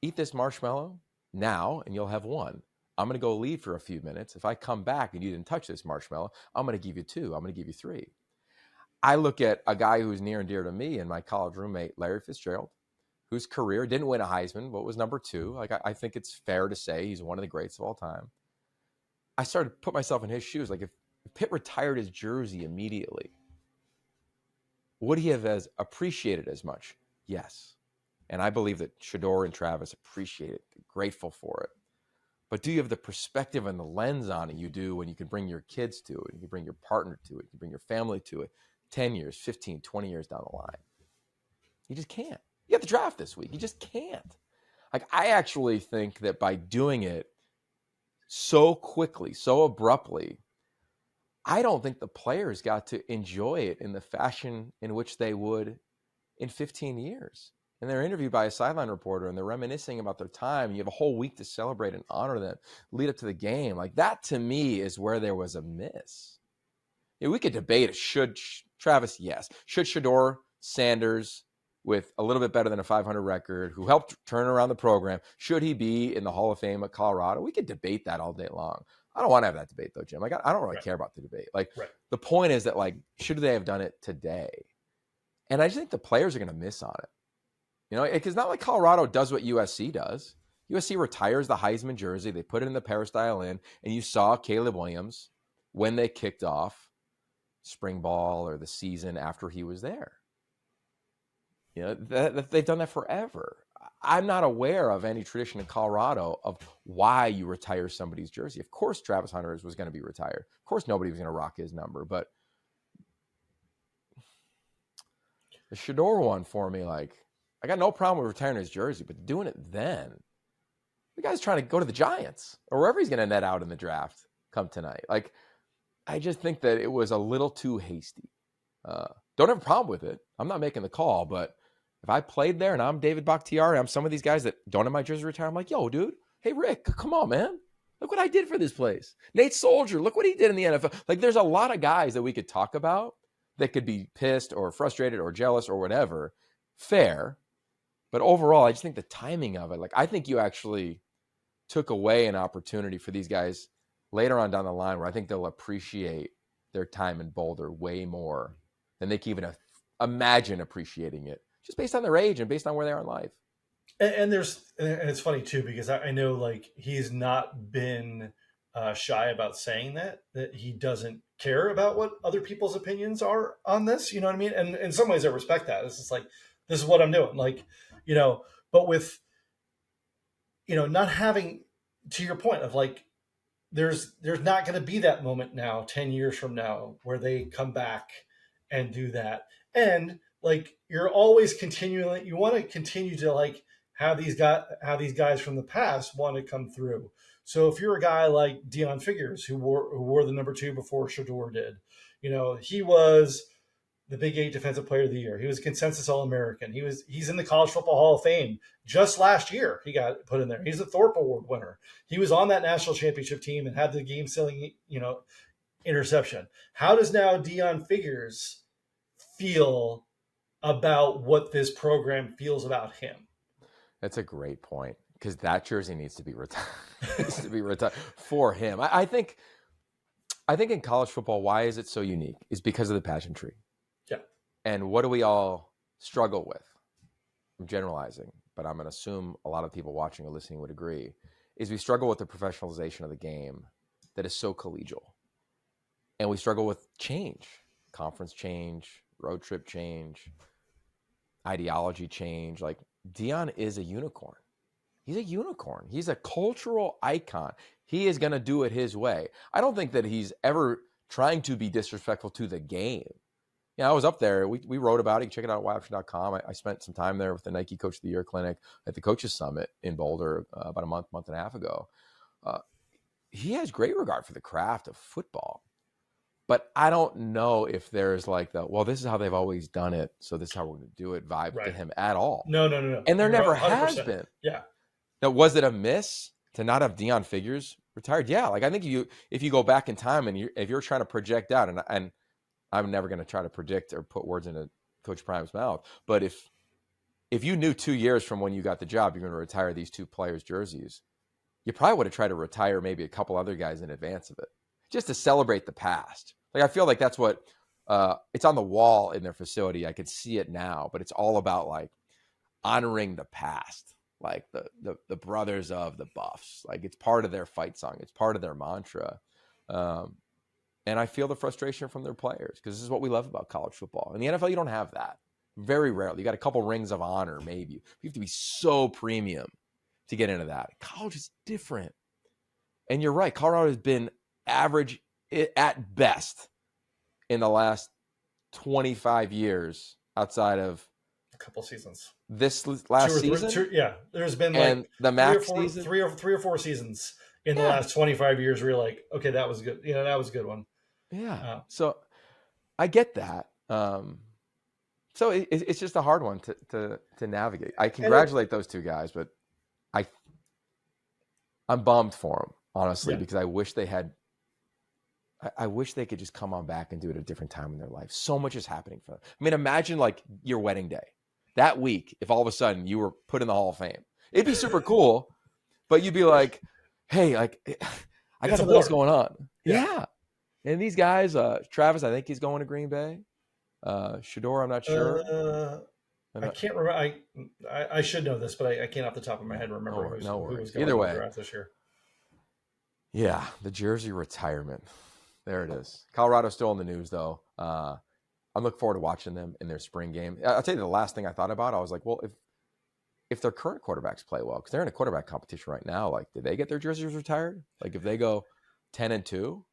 Eat this marshmallow now, and you'll have one. I'm going to go leave for a few minutes. If I come back and you didn't touch this marshmallow, I'm going to give you 2. I'm going to give you 3. I look at a guy who's near and dear to me and my college roommate, Larry Fitzgerald, whose career didn't win a Heisman, but was number 2. Like I think it's fair to say he's one of the greats of all time. I started to put myself in his shoes. Like if Pitt retired his jersey immediately, would he have as appreciated as much? Yes. And I believe that Shador and Travis appreciate it, grateful for it. But do you have the perspective and the lens on it you do when you can bring your kids to it, you can bring your partner to it, you can bring your family to it 10 years, 15, 20 years down the line? You just can't. You have the draft this week. You just can't. Like I actually think that by doing it so quickly, so abruptly, I don't think the players got to enjoy it in the fashion in which they would in 15 years. And they're interviewed by a sideline reporter and they're reminiscing about their time. And you have a whole week to celebrate and honor them, lead up to the game. Like that to me is where there was a miss. We could debate it. Should Travis? Yes. Should Shedeur Sanders, with a little bit better than a 500 record, who helped turn around the program, should he be in the Hall of Fame at Colorado? We could debate that all day long. I don't want to have that debate though, Jim. Like I don't really care about the debate. Like the point is that like, should they have done it today? And I just think the players are going to miss on it. You know, it's not like Colorado does what USC does. USC retires the Heisman jersey. They put it in the peristyle and you saw Caleb Williams when they kicked off spring ball or the season after he was there. You know, they've done that forever. I'm not aware of any tradition in Colorado of why you retire somebody's jersey. Of course, Travis Hunter was going to be retired. Of course, nobody was going to rock his number. But the Shedeur one for me, like, I got no problem with retiring his jersey, but doing it then, the guy's trying to go to the Giants or wherever he's going to net out in the draft come tonight. Like, I just think that it was a little too hasty. Don't have a problem with it. I'm not making the call, but if I played there and I'm David Bakhtiari, I'm some of these guys that don't have my jersey retired, I'm like, yo, dude, hey, Rick, come on, man. Look what I did for this place. Nate Soldier, look what he did in the NFL. Like, there's a lot of guys that we could talk about that could be pissed or frustrated or jealous or whatever. Fair. But overall, I just think the timing of it, like, I think you actually took away an opportunity for these guys later on down the line where I think they'll appreciate their time in Boulder way more than they can even imagine appreciating it, just based on their age and based on where they are in life. And it's funny too, because I know like he's not been shy about saying that he doesn't care about what other people's opinions are on this. You know what I mean? And in some ways I respect that. It's just like, this is what I'm doing. Like, you know, but with, you know, not having, to your point of like, there's not going to be that moment now, 10 years from now, where they come back and do that. And like, you're always continually, you want to continue to like have these guys from the past want to come through. So if you're a guy like Deion Figures, who wore the number 2 before Shedeur did, you know, he was the Big 8 Defensive Player of the Year. He was consensus All-American. He's in the College Football Hall of Fame. Just last year, he got put in there. He's a Thorpe Award winner. He was on that national championship team and had the game-selling, you know, interception. How does now Deion Figures feel about what this program feels about him? That's a great point, because that jersey needs to be retired. For him. I think in college football, why is it so unique? Is because of the pageantry. Yeah. And what do we all struggle with? I'm generalizing, but I'm going to assume a lot of people watching or listening would agree, is we struggle with the professionalization of the game that is so collegial. And we struggle with change, conference change, road trip change, ideology change. Like, Deion is a unicorn. He's a unicorn. He's a cultural icon. He is going to do it his way. I don't think that he's ever trying to be disrespectful to the game. Yeah, I was up there. We wrote about it. You can check it out at YOption.com. I spent some time there with the Nike Coach of the Year clinic at the Coaches Summit in Boulder about a month and a half ago. He has great regard for the craft of football. But I don't know if there's like this is how they've always done it, so this is how we're going to do it vibe to him at all. No. And there You're never 100%. has been. Yeah. Now, was it a miss to not have Deion Figures retired? Yeah. Like, I think if you go back in time and if you're trying to project out, and I'm never going to try to predict or put words into Coach Prime's mouth, but if you knew 2 years from when you got the job, you're going to retire these 2 players' jerseys, you probably would have tried to retire maybe a couple other guys in advance of it, just to celebrate the past. Like, I feel like that's what it's on the wall in their facility. I could see it now, but it's all about like honoring the past, like the brothers of the Buffs. Like, it's part of their fight song. It's part of their mantra. And I feel the frustration from their players, because this is what we love about college football. In the NFL, you don't have that. Very rarely. You got a couple rings of honor, maybe. You have to be so premium to get into that. College is different. And you're right. Colorado has been average at best in the last 25 years outside of a couple seasons. This last season? Yeah. There's been and like the max season? three or four seasons in the last 25 years where you're like, okay, that was good. That was a good one. Yeah. So I get that. So it's just a hard one to navigate. I congratulate those two guys, but I'm bummed for them, honestly, because I wish they had. I wish they could just come on back and do it at a different time in their life. So much is happening for them. I mean, imagine like your wedding day that week. If all of a sudden you were put in the Hall of Fame, it'd be super cool. But you'd be like, hey, like I got something else going on. Yeah. And these guys, Travis, I think he's going to Green Bay. Shador, I'm not sure. I can't remember. I should know this, but I can't off the top of my head remember who was going to the draft this year. Yeah, the jersey retirement. There it is. Colorado's still in the news, though. I'm looking forward to watching them in their spring game. I'll tell you the last thing I thought about. I was like, well, if their current quarterbacks play well, because they're in a quarterback competition right now, like, did they get their jerseys retired? Like, if they go 10-2,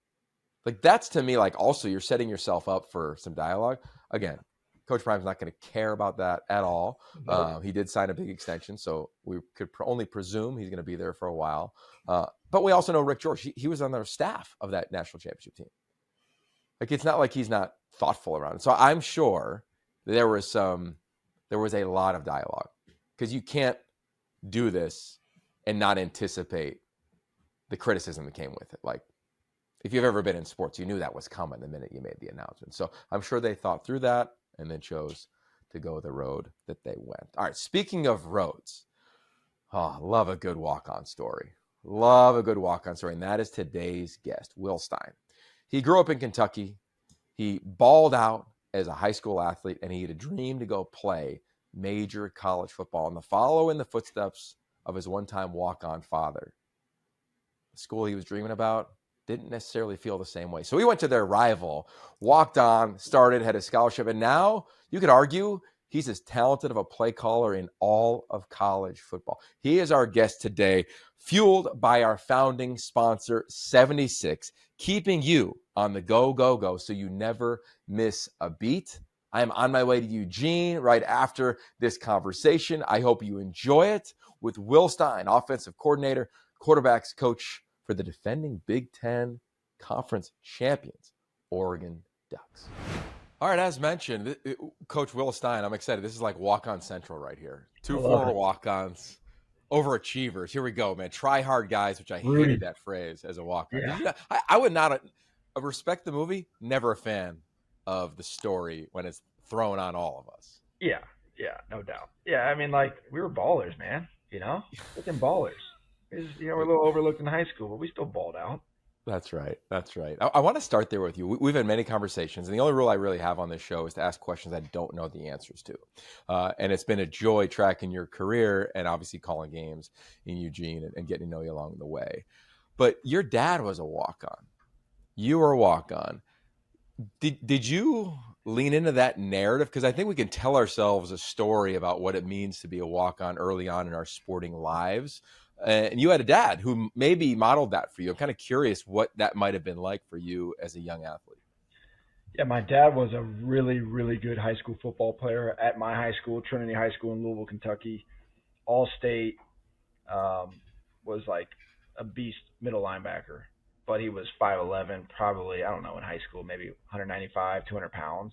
like that's to me, like also you're setting yourself up for some dialogue. Again, Coach Prime's not going to care about that at all. Nope. He did sign a big extension, so we could only presume he's going to be there for a while. But we also know Rick George. He was on the staff of that national championship team. Like, it's not like he's not thoughtful around it. So I'm sure there was a lot of dialogue, because you can't do this and not anticipate the criticism that came with it. Like, if you've ever been in sports, you knew that was coming the minute you made the announcement. So I'm sure they thought through that and then chose to go the road that they went. All right, speaking of roads, love a good walk-on story. Love a good walk-on story, and that is today's guest, Will Stein. He grew up in Kentucky. He balled out as a high school athlete, and he had a dream to go play major college football and to follow in the footsteps of his one-time walk-on father. The school he was dreaming about didn't necessarily feel the same way. So he went to their rival, walked on, started, had a scholarship, and now you could argue he's as talented of a play caller in all of college football. He is our guest today, fueled by our founding sponsor, 76, keeping you on the go so you never miss a beat. I am on my way to Eugene right after this conversation. I hope you enjoy it with Will Stein, offensive coordinator, quarterbacks coach for the defending Big Ten Conference champions, Oregon Ducks. All right, as mentioned, Coach Will Stein, I'm excited. This is like walk-on central right here. Two former walk-ons, overachievers. Here we go, man. Try hard guys, which I hated that phrase as a walk-on. Yeah. I would not respect the movie, never a fan of the story when it's thrown on all of us. Yeah, no doubt. Yeah, I mean, like, we were ballers, man, freaking ballers. We're a little overlooked in high school, but we still balled out. That's right. I want to start there with you. We've had many conversations, and the only rule I really have on this show is to ask questions I don't know the answers to. And it's been a joy tracking your career and obviously calling games in Eugene and getting to know you along the way. But your dad was a walk-on. You were a walk-on. Did you lean into that narrative? Because I think we can tell ourselves a story about what it means to be a walk-on early on in our sporting lives. And you had a dad who maybe modeled that for you. I'm kind of curious what that might have been like for you as a young athlete. Yeah, my dad was a really, really good high school football player at my high school, Trinity High School in Louisville, Kentucky. All-state, was like a beast middle linebacker. But he was 5'11", probably, I don't know, in high school, maybe 195, 200 pounds.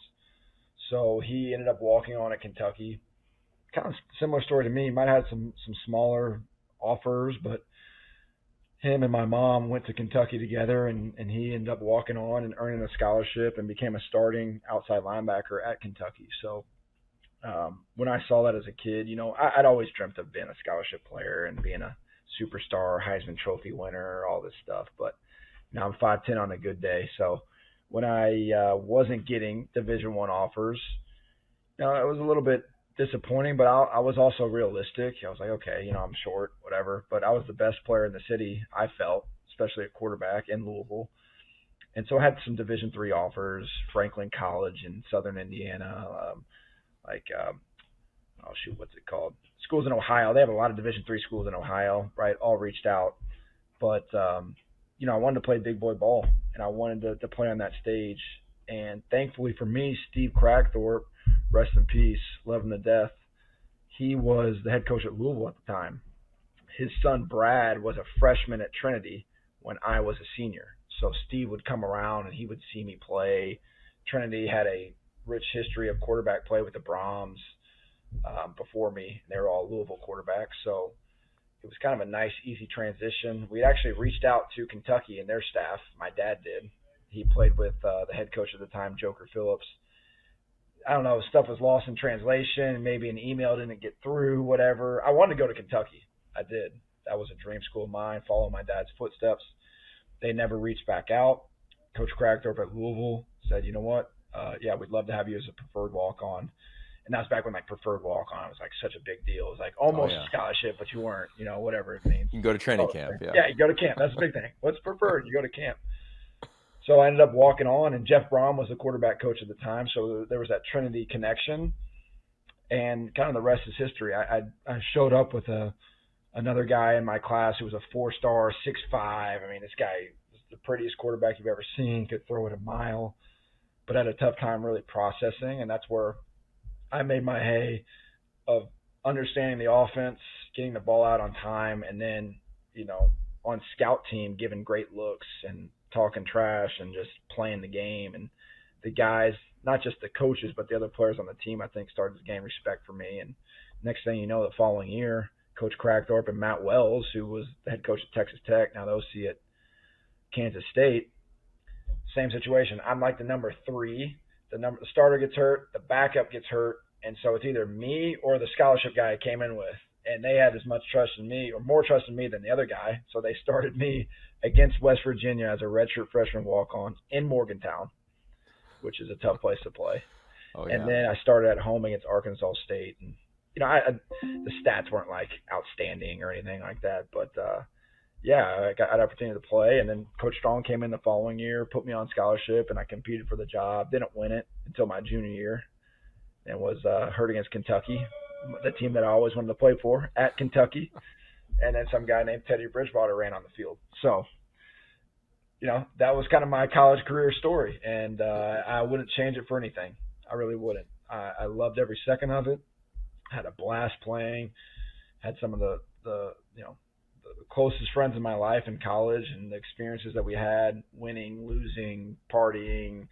So he ended up walking on at Kentucky. Kind of similar story to me. He might have had some smaller offers, but him and my mom went to Kentucky together, and he ended up walking on and earning a scholarship and became a starting outside linebacker at Kentucky. So when I saw that as a kid, I'd always dreamt of being a scholarship player and being a superstar, Heisman Trophy winner, all this stuff. But I'm 5'10" on a good day. So when I wasn't getting Division I offers, it was a little bit disappointing, but I was also realistic. I was like, okay, I'm short, whatever. But I was the best player in the city, I felt, especially at quarterback in Louisville. And so I had some Division III offers, Franklin College in Southern Indiana, what's it called? Schools in Ohio. They have a lot of Division III schools in Ohio, right? All reached out. But, I wanted to play big boy ball, and I wanted to play on that stage. And thankfully for me, Steve Crackthorpe, rest in peace, love him to death, he was the head coach at Louisville at the time. his son Brad was a freshman at Trinity when I was a senior. So Steve would come around and he would see me play. Trinity had a rich history of quarterback play with the Brahms before me. They were all Louisville quarterbacks. So it was kind of a nice, easy transition. We actually reached out to Kentucky and their staff. My dad did. He played with the head coach at the time, Joker Phillips. I don't know, stuff was lost in translation. Maybe an email didn't get through, whatever. I wanted to go to Kentucky. I did. That was a dream school of mine, follow my dad's footsteps. They never reached back out. Coach Cragthorpe at Louisville said, you know what? Yeah, we'd love to have you as a preferred walk-on. And that was back when like preferred walk-on was like such a big deal. It was like almost a scholarship, but you weren't, you know, whatever it means. You can go to training camp. Yeah. Yeah, you go to camp. That's a big thing. What's preferred? You go to camp. So I ended up walking on, and Jeff Brom was the quarterback coach at the time. So there was that Trinity connection, and kind of the rest is history. I showed up with another guy in my class who was a 4-star, 6'5". I mean, this guy was the prettiest quarterback you've ever seen, could throw it a mile, but had a tough time really processing. And that's where I made my hay of understanding the offense, getting the ball out on time, and then, you know, on scout team, giving great looks and talking trash and just playing the game. And the guys, not just the coaches, but the other players on the team, I think started to gain respect for me. And next thing you know, the following year, Coach Cragthorpe and Matt Wells, who was the head coach at Texas Tech, now the OC at Kansas State, same situation. I'm like the number 3. The starter gets hurt, the backup gets hurt, and so it's either me or the scholarship guy I came in with. And they had as much trust in me, or more trust in me than the other guy. So they started me against West Virginia as a redshirt freshman walk-on in Morgantown, which is a tough place to play. Oh, yeah. And then I started at home against Arkansas State. And, you know, the stats weren't like outstanding or anything like that. But, yeah, I got an opportunity to play. And then Coach Strong came in the following year, put me on scholarship, and I competed for the job. Didn't win it until my junior year, and was hurt against Kentucky, the team that I always wanted to play for, at Kentucky. And then some guy named Teddy Bridgewater ran on the field. So, you know, that was kind of my college career story. And I wouldn't change it for anything. I really wouldn't. I loved every second of it. Had a blast playing. Had some of the you know, the closest friends in my life in college, and the experiences that we had, winning, losing, partying,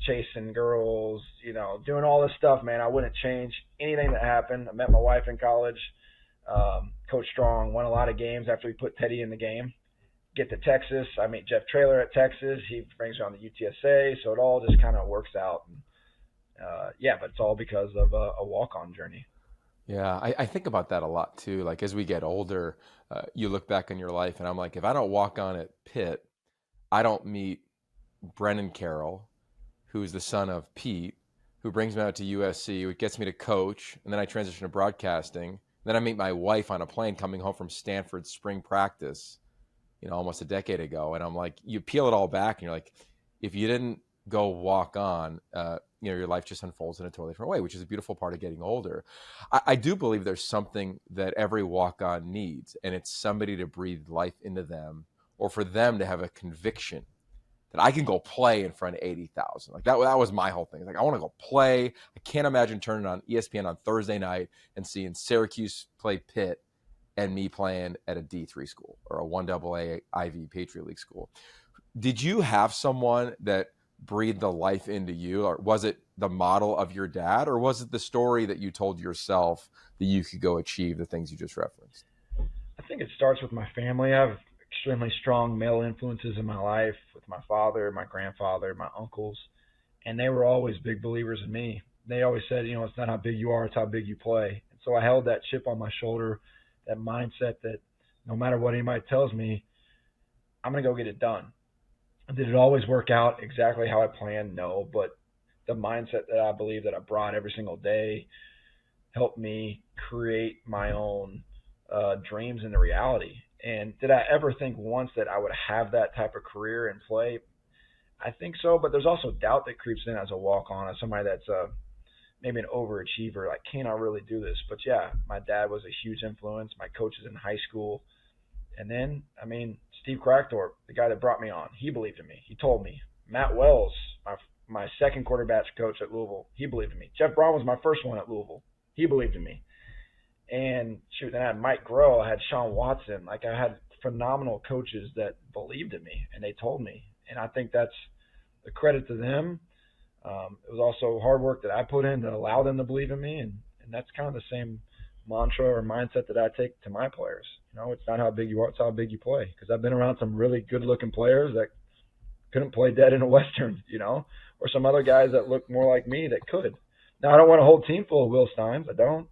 chasing girls, you know, doing all this stuff, man. I wouldn't change anything that happened. I met my wife in college. Coach Strong won a lot of games after we put Teddy in the game. Get to Texas. I meet Jeff Traylor at Texas. He brings me on the UTSA. So it all just kind of works out. And, yeah, but it's all because of a walk-on journey. Yeah, I think about that a lot too. Like as we get older, you look back on your life, and I'm like, if I don't walk on at Pitt, I don't meet Brennan Carroll, who's the son of Pete, who brings me out to USC, who gets me to coach, and then I transition to broadcasting. Then I meet my wife on a plane coming home from Stanford's spring practice, you know, almost a decade ago. And I'm like, you peel it all back, and you're like, if you didn't go walk on, you know, your life just unfolds in a totally different way, which is a beautiful part of getting older. I do believe there's something that every walk-on needs, and it's somebody to breathe life into them, or for them to have a conviction that I can go play in front of 80,000. Like that was my whole thing. Like, I want to go play. I can't imagine turning on ESPN on Thursday night and seeing Syracuse play Pitt and me playing at a D3 school or a 1AA Ivy Patriot League school. Did you have someone that breathed the life into you, or was it the model of your dad, or was it the story that you told yourself that you could go achieve the things you just referenced? I think it starts with my family. I have extremely strong male influences in my life with my father, my grandfather, my uncles, and they were always big believers in me. They always said, you know, it's not how big you are, it's how big you play. And so I held that chip on my shoulder, that mindset that no matter what anybody tells me, I'm going to go get it done. Did it always work out exactly how I planned? No, but the mindset that I believe that I brought every single day helped me create my own dreams into reality. And did I ever think once that I would have that type of career and play? I think so, but there's also doubt that creeps in as a walk-on, as somebody that's maybe an overachiever. Like, can I really do this? But yeah, my dad was a huge influence. My coaches in high school. And then, I mean, Steve Cragthorpe, the guy that brought me on, he believed in me. He told me. Matt Wells, my second quarterback coach at Louisville, he believed in me. Jeff Brown was my first one at Louisville. He believed in me. And shoot, then I had Mike Groh, I had Sean Watson. Like, I had phenomenal coaches that believed in me and they told me. And I think that's the credit to them. It was also hard work that I put in to allow them to believe in me. And that's kind of the same mantra or mindset that I take to my players. You know, it's not how big you are, it's how big you play. Because I've been around some really good-looking players that couldn't play dead in a Western, you know, or some other guys that look more like me that could. Now, I don't want a whole team full of Will Steins. I don't.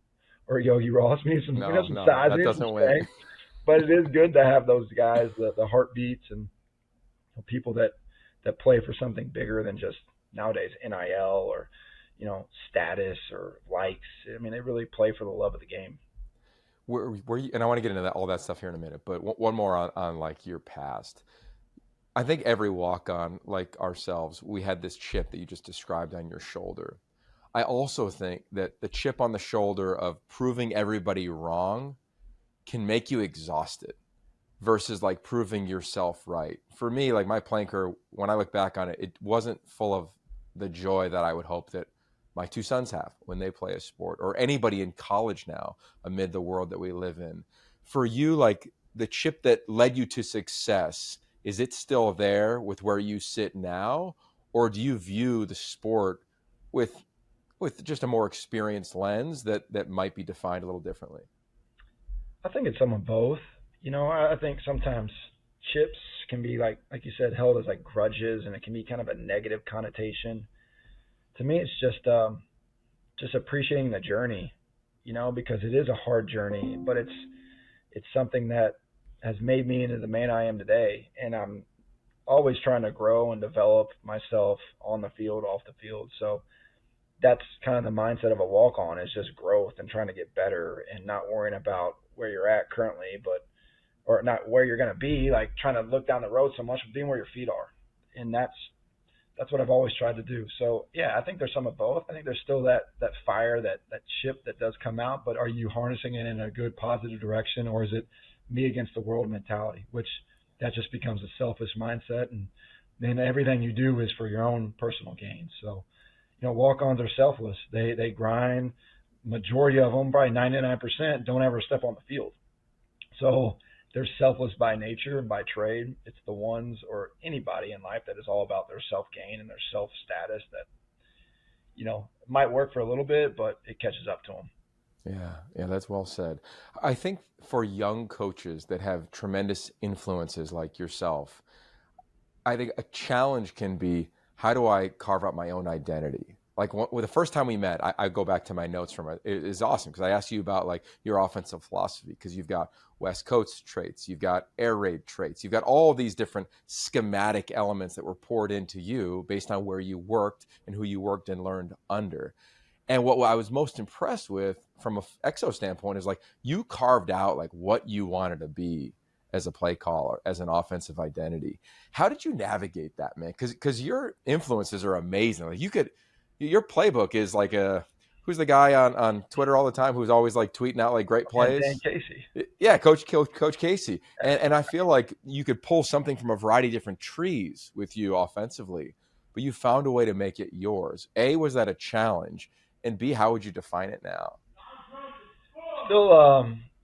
Or Yogi Roth. We need some, No, we need some no, size. that We need doesn't some win. strength. But it is good to have those guys, the heartbeats and people that play for something bigger than just nowadays NIL or, you know, status or likes. I mean, they really play for the love of the game. Were you, and I want to get into all that stuff here in a minute, but one more on like your past. I think every walk-on, like ourselves, we had this chip that you just described on your shoulder. I also think that the chip on the shoulder of proving everybody wrong can make you exhausted versus like proving yourself right. For me, like my playing career, when I look back on it, it wasn't full of the joy that I would hope that my two sons have when they play a sport, or anybody in college now amid the world that we live in. For you, like the chip that led you to success, is it still there with where you sit now? Or do you view the sport with just a more experienced lens that might be defined a little differently? I think it's some of both. You know, I think sometimes chips can be like you said, held as like grudges, and it can be kind of a negative connotation. To me, it's just appreciating the journey, you know, because it is a hard journey, but it's something that has made me into the man I am today. And I'm always trying to grow and develop myself on the field, off the field. So that's kind of the mindset of a walk-on, is just growth and trying to get better and not worrying about where you're at currently, or not where you're going to be, like trying to look down the road so much, but being where your feet are. And that's what I've always tried to do. So yeah, I think there's some of both. I think there's still that fire, that chip that does come out, but are you harnessing it in a good, positive direction, or is it me against the world mentality, which that just becomes a selfish mindset, and then everything you do is for your own personal gain. So, you know, walk-ons are selfless. They grind. Majority of them, probably 99%, don't ever step on the field. So they're selfless by nature and by trade. It's the ones, or anybody in life, that is all about their self-gain and their self-status that, you know, might work for a little bit, but it catches up to them. Yeah, that's well said. I think for young coaches that have tremendous influences like yourself, I think a challenge can be, how do I carve out my own identity? Like the first time we met, I go back to my notes from it. It is awesome because I asked you about like your offensive philosophy, because you've got West Coast traits, you've got air raid traits, you've got all these different schematic elements that were poured into you based on where you worked and who you worked and learned under. And what I was most impressed with from a EXO standpoint is like you carved out like what you wanted to be as a play caller, as an offensive identity. How did you navigate that, man? Because your influences are amazing. Like your playbook is like who's the guy on Twitter all the time who's always like tweeting out like great plays? Dan Casey. Yeah, Coach Casey. And I feel like you could pull something from a variety of different trees with you offensively, but you found a way to make it yours. A, was that a challenge? And B, how would you define it now?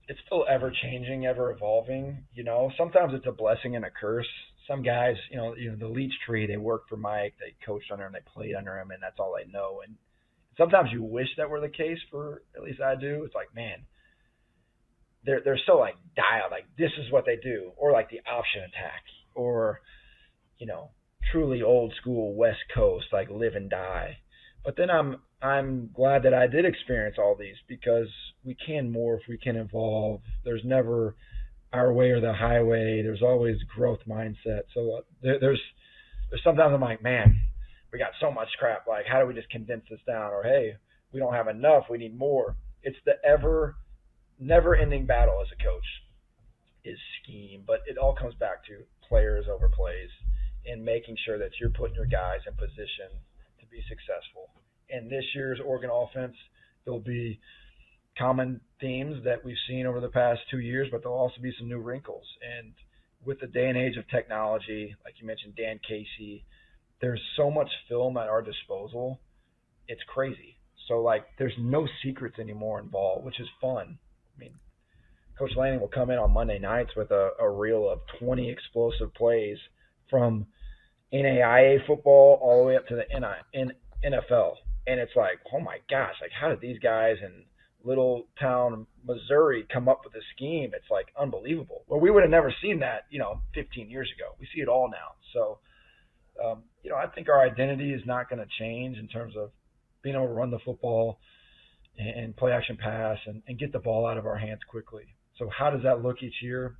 It's still ever changing, ever evolving. You know, sometimes it's a blessing and a curse. Some guys, you know, the Leach tree, they worked for Mike, they coached under him, they played under him, and that's all they know. And sometimes you wish that were the case, for at least I do. It's like, man, they're so like dialed, like this is what they do, or like the option attack, or, you know, truly old school West Coast, like live and die. But then I'm glad that I did experience all these, because we can morph, we can evolve. There's never our way or the highway. There's always growth mindset. So there's sometimes I'm like, man, we got so much crap. Like, how do we just condense this down? Or, hey, we don't have enough. We need more. It's the never-ending battle as a coach is scheme. But it all comes back to players over plays and making sure that you're putting your guys in position to be successful. And this year's Oregon offense, there'll be common themes that we've seen over the past 2 years, but there'll also be some new wrinkles. And with the day and age of technology, like you mentioned, Dan Casey, there's so much film at our disposal. It's crazy. So, like, there's no secrets anymore involved, which is fun. I mean, Coach Lanning will come in on Monday nights with a reel of 20 explosive plays from NAIA football all the way up to the NFL. And it's like, oh my gosh, like how did these guys in little town Missouri come up with a scheme? It's like unbelievable. Well, we would have never seen that, 15 years ago. We see it all now. So, I think our identity is not going to change in terms of being able to run the football and play action pass and get the ball out of our hands quickly. So how does that look each year?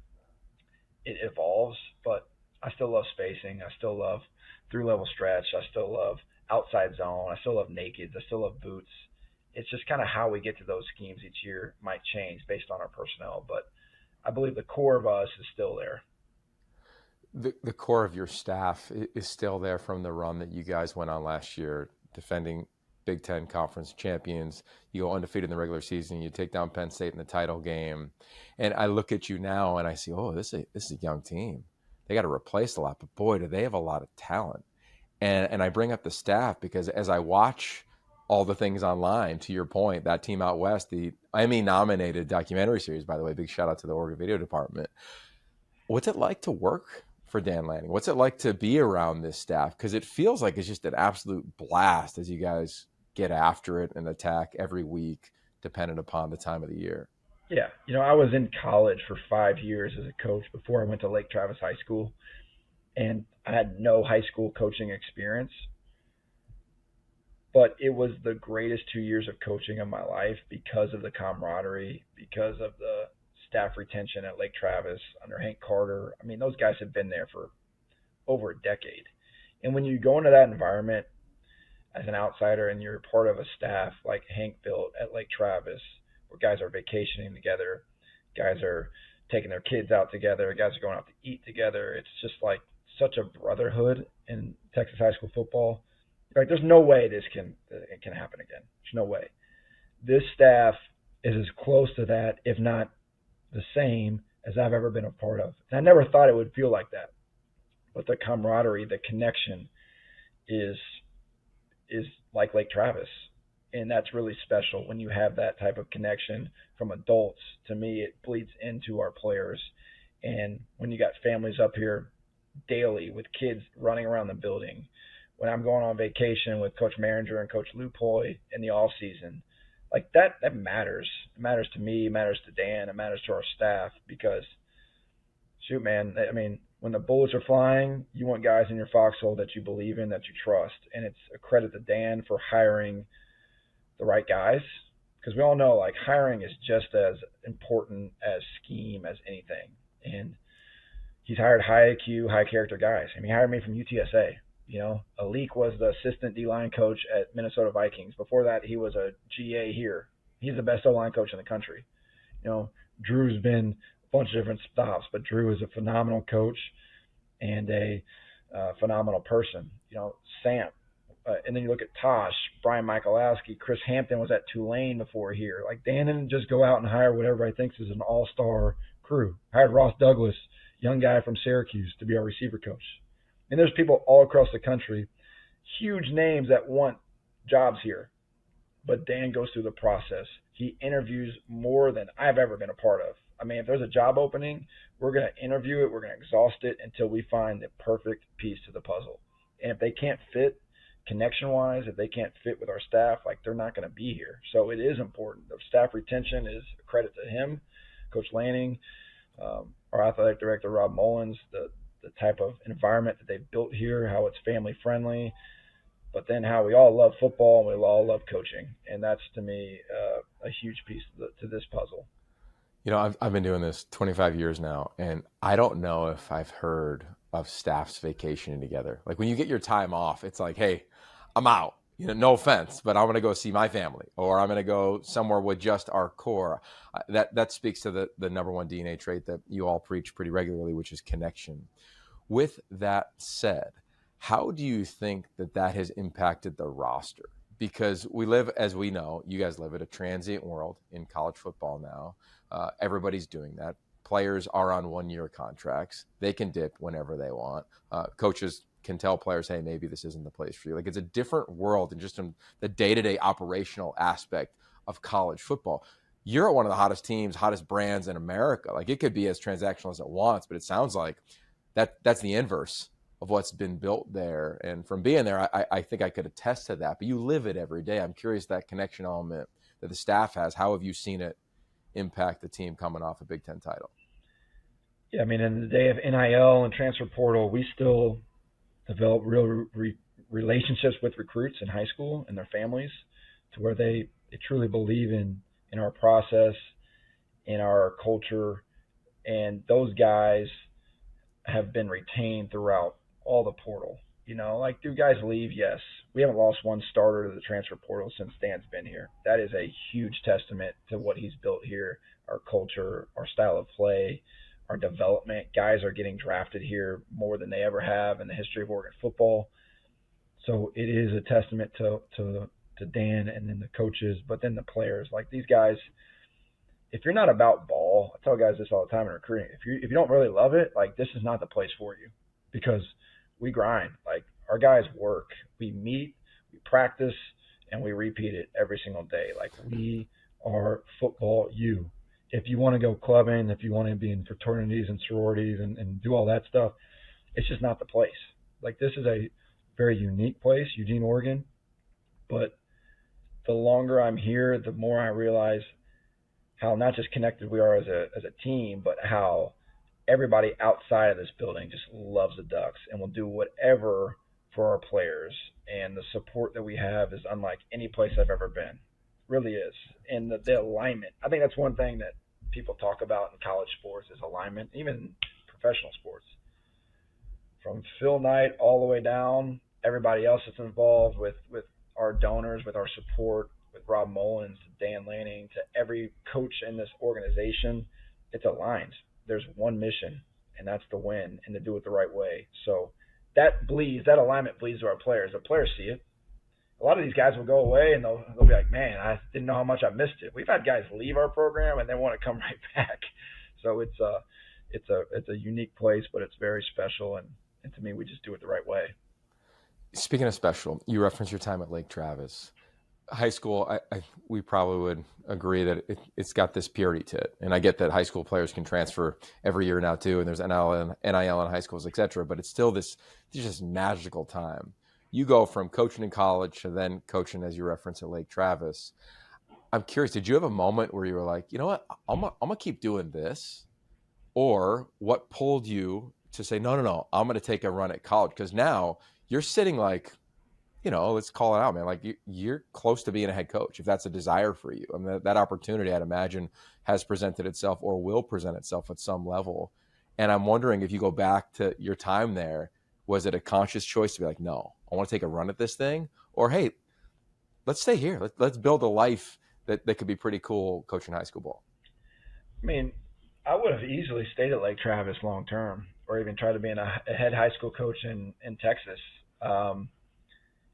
It evolves, but I still love spacing. I still love three-level stretch. I still love outside zone. I still love nakeds. I still love boots. It's just kind of how we get to those schemes each year might change based on our personnel, but I believe the core of us is still there. The core of your staff is still there from the run that you guys went on last year, defending Big Ten Conference champions. You go undefeated in the regular season. You take down Penn State in the title game. And I look at you now and I see, this is a young team. They got to replace a lot, but boy, do they have a lot of talent. And I bring up the staff because as I watch all the things online, to your point, that team out west, the Emmy-nominated documentary series, by the way, big shout out to the Oregon Video Department. What's it like to work for Dan Lanning? What's it like to be around this staff? Because it feels like it's just an absolute blast as you guys get after it and attack every week, dependent upon the time of the year. Yeah. I was in college for 5 years as a coach before I went to Lake Travis High School, and I had no high school coaching experience. But it was the greatest 2 years of coaching of my life because of the camaraderie, because of the staff retention at Lake Travis under Hank Carter. I mean, those guys have been there for over a decade. And when you go into that environment as an outsider and you're part of a staff like Hank built at Lake Travis, where guys are vacationing together, guys are taking their kids out together, guys are going out to eat together. It's just like such a brotherhood in Texas high school football. Like, there's no way it can happen again. There's no way. This staff is as close to that, if not the same, as I've ever been a part of. And I never thought it would feel like that. But the camaraderie, the connection is like Lake Travis. And that's really special when you have that type of connection from adults. To me, it bleeds into our players. And when you got families up here daily with kids running around the building, when I'm going on vacation with Coach Maringer and Coach Lupoy in the off season, like that matters. It matters to me, it matters to Dan, it matters to our staff because, shoot, man, I mean, when the bullets are flying, you want guys in your foxhole that you believe in, that you trust. And it's a credit to Dan for hiring the right guys, because we all know, like, hiring is just as important as scheme as anything. And he's hired high IQ, high character guys. I mean, he hired me from UTSA. Alik was the assistant D-line coach at Minnesota Vikings. Before that, he was a GA here. He's the best O-line coach in the country. Drew's been a bunch of different stops, but Drew is a phenomenal coach and a phenomenal person. Sam. And then you look at Tosh, Brian Michalowski, Chris Hampton was at Tulane before here. Like, Dan didn't just go out and hire what everybody thinks is an all-star crew. Hired Ross Douglas, young guy from Syracuse, to be our receiver coach. And there's people all across the country, huge names that want jobs here. But Dan goes through the process. He interviews more than I've ever been a part of. I mean, if there's a job opening, we're going to interview it. We're going to exhaust it until we find the perfect piece to the puzzle. And if they can't fit connection-wise, if they can't fit with our staff, like, they're not going to be here. So it is important. The staff retention is a credit to him, Coach Lanning, our athletic director, Rob Mullins, the type of environment that they've built here, how it's family friendly, but then how we all love football and we all love coaching. And that's, to me, a huge piece to this puzzle. I've been doing this 25 years now, and I don't know if I've heard of staffs vacationing together. Like, when you get your time off, it's like, hey, I'm out. No offense, but I'm going to go see my family, or I'm going to go somewhere with just our core. That speaks to the number one DNA trait that you all preach pretty regularly, which is connection. With that said, how do you think that has impacted the roster? Because we live, as we know, you guys live in a transient world in college football now. Everybody's doing that. Players are on 1-year contracts. They can dip whenever they want. Coaches can tell players, hey, maybe this isn't the place for you. Like, it's a different world and just in the day-to-day operational aspect of college football. you're at one of the hottest teams, hottest brands in America. Like, it could be as transactional as it wants, but it sounds like that's the inverse of what's been built there. And from being there, I think I could attest to that. But you live it every day. I'm curious, that connection element that the staff has, how have you seen it impact the team coming off a Big Ten title? Yeah, I mean, in the day of NIL and transfer portal, we still develop real relationships with recruits in high school and their families, to where they truly believe in our process, in our culture, and those guys have been retained throughout all the portal. You know, like, do guys leave? Yes. We haven't lost one starter to the transfer portal since Stan's been here. That is a huge testament to what he's built here, our culture, our style of play, our development. Guys are getting drafted here more than they ever have in the history of Oregon football. So it is a testament to Dan and then the coaches, but then the players. Like, these guys, if you're not about ball, I tell guys this all the time in recruiting, if you don't really love it, like, this is not the place for you, because we grind. Like, our guys work. We meet, we practice, and we repeat it every single day. Like, we are football you. If you want to go clubbing, if you want to be in fraternities and sororities and do all that stuff, it's just not the place. Like, this is a very unique place, Eugene, Oregon. But the longer I'm here, the more I realize how not just connected we are as a team, but how everybody outside of this building just loves the Ducks and will do whatever for our players. And the support that we have is unlike any place I've ever been. It really is. And the alignment. I think that's one thing that people talk about in college sports is alignment, even professional sports. From Phil Knight all the way down, everybody else that's involved with our donors, with our support, with Rob Mullins, to Dan Lanning, to every coach in this organization, it's aligned. There's one mission, and that's to win and to do it the right way. So that alignment bleeds to our players. The players see it. A lot of these guys will go away and they'll be like, man, I didn't know how much I missed it. We've had guys leave our program and they want to come right back. So it's a unique place, but it's very special, and to me, we just do it the right way. Speaking of special, you referenced your time at Lake Travis. High school, we probably would agree that it's got this purity to it. And I get that high school players can transfer every year now too, and there's NIL in high schools, et cetera, but it's still this just magical time. You go from coaching in college to then coaching, as you referenced, at Lake Travis. I'm curious, did you have a moment where you were like, you know what, I'm gonna keep doing this? Or what pulled you to say, no, I'm going to take a run at college? Because now you're sitting like, let's call it out, man. Like, you're close to being a head coach, if that's a desire for you. I mean, that opportunity, I'd imagine, has presented itself or will present itself at some level. And I'm wondering, if you go back to your time there, was it a conscious choice to be like, no, I want to take a run at this thing? Or, hey, let's stay here. Let's build a life that could be pretty cool coaching high school ball? I mean, I would have easily stayed at Lake Travis long term, or even tried to be a head high school coach in Texas.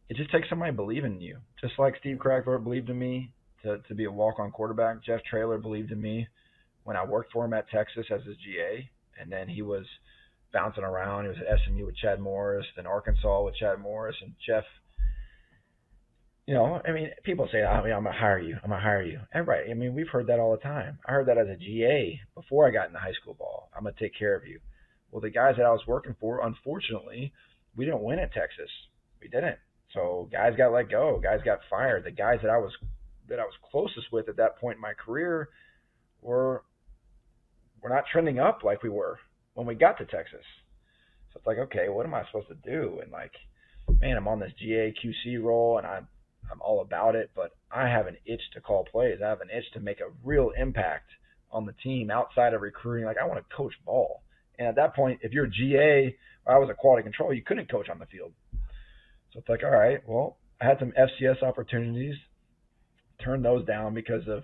It just takes somebody believing in you. Just like Steve Cragthorpe believed in me to be a walk-on quarterback. Jeff Traylor believed in me when I worked for him at Texas as his GA, and then he was bouncing around. He was at SMU with Chad Morris, then Arkansas with Chad Morris, and Jeff. I mean, people say, I'm going to hire you. I'm going to hire you. Everybody, I mean, we've heard that all the time. I heard that as a GA before I got into high school ball. I'm going to take care of you. Well, the guys that I was working for, unfortunately, we didn't win at Texas. We didn't. So guys got let go. Guys got fired. The guys that I was closest with at that point in my career were not trending up like we were when we got to Texas. So it's like, okay, what am I supposed to do? And like, man, I'm on this GA QC role, and I'm all about it, but I have an itch to call plays. I have an itch to make a real impact on the team outside of recruiting. Like, I want to coach ball. And at that point, if you're a GA, or I was a quality control, you couldn't coach on the field. So it's like, all right, well, I had some FCS opportunities, turned those down because of,